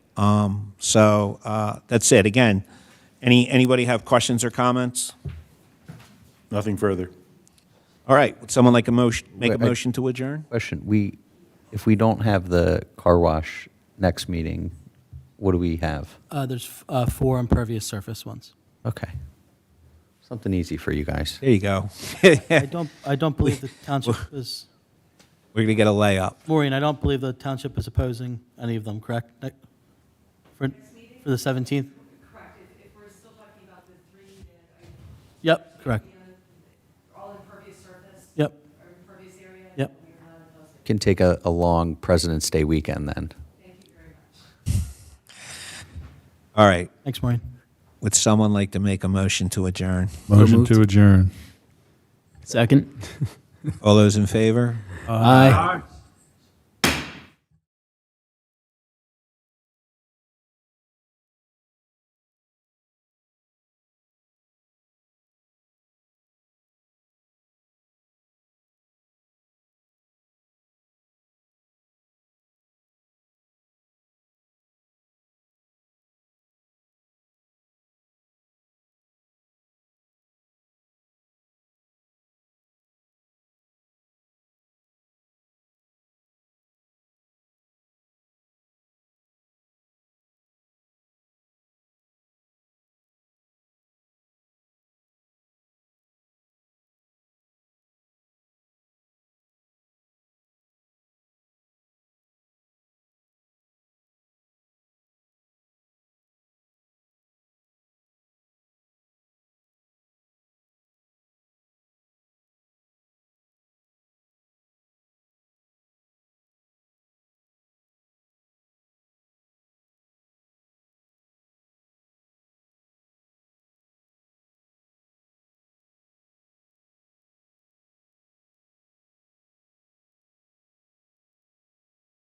So that's it. Again, anybody have questions or comments? Nothing further. All right. Would someone like make a Wait, motion to adjourn? Question, if we don't have the car wash next meeting, what do we have? There's 4 impervious surface ones. Okay. Something easy for you guys. There you go. I don't believe the township is, We're going to get a layup. Maureen, I don't believe the township is opposing any of them, correct? For the 17th? Correct. If we're still talking about the 3 that Yep, correct. all impervious surface. Yep. Or impervious area. Yep. We're not opposed. Can take a long President's Day weekend then. Thank you very much. All right. Thanks, Maureen. Would someone like to make a motion to adjourn? Motion to adjourn. Second? All those in favor? Aye. Aye.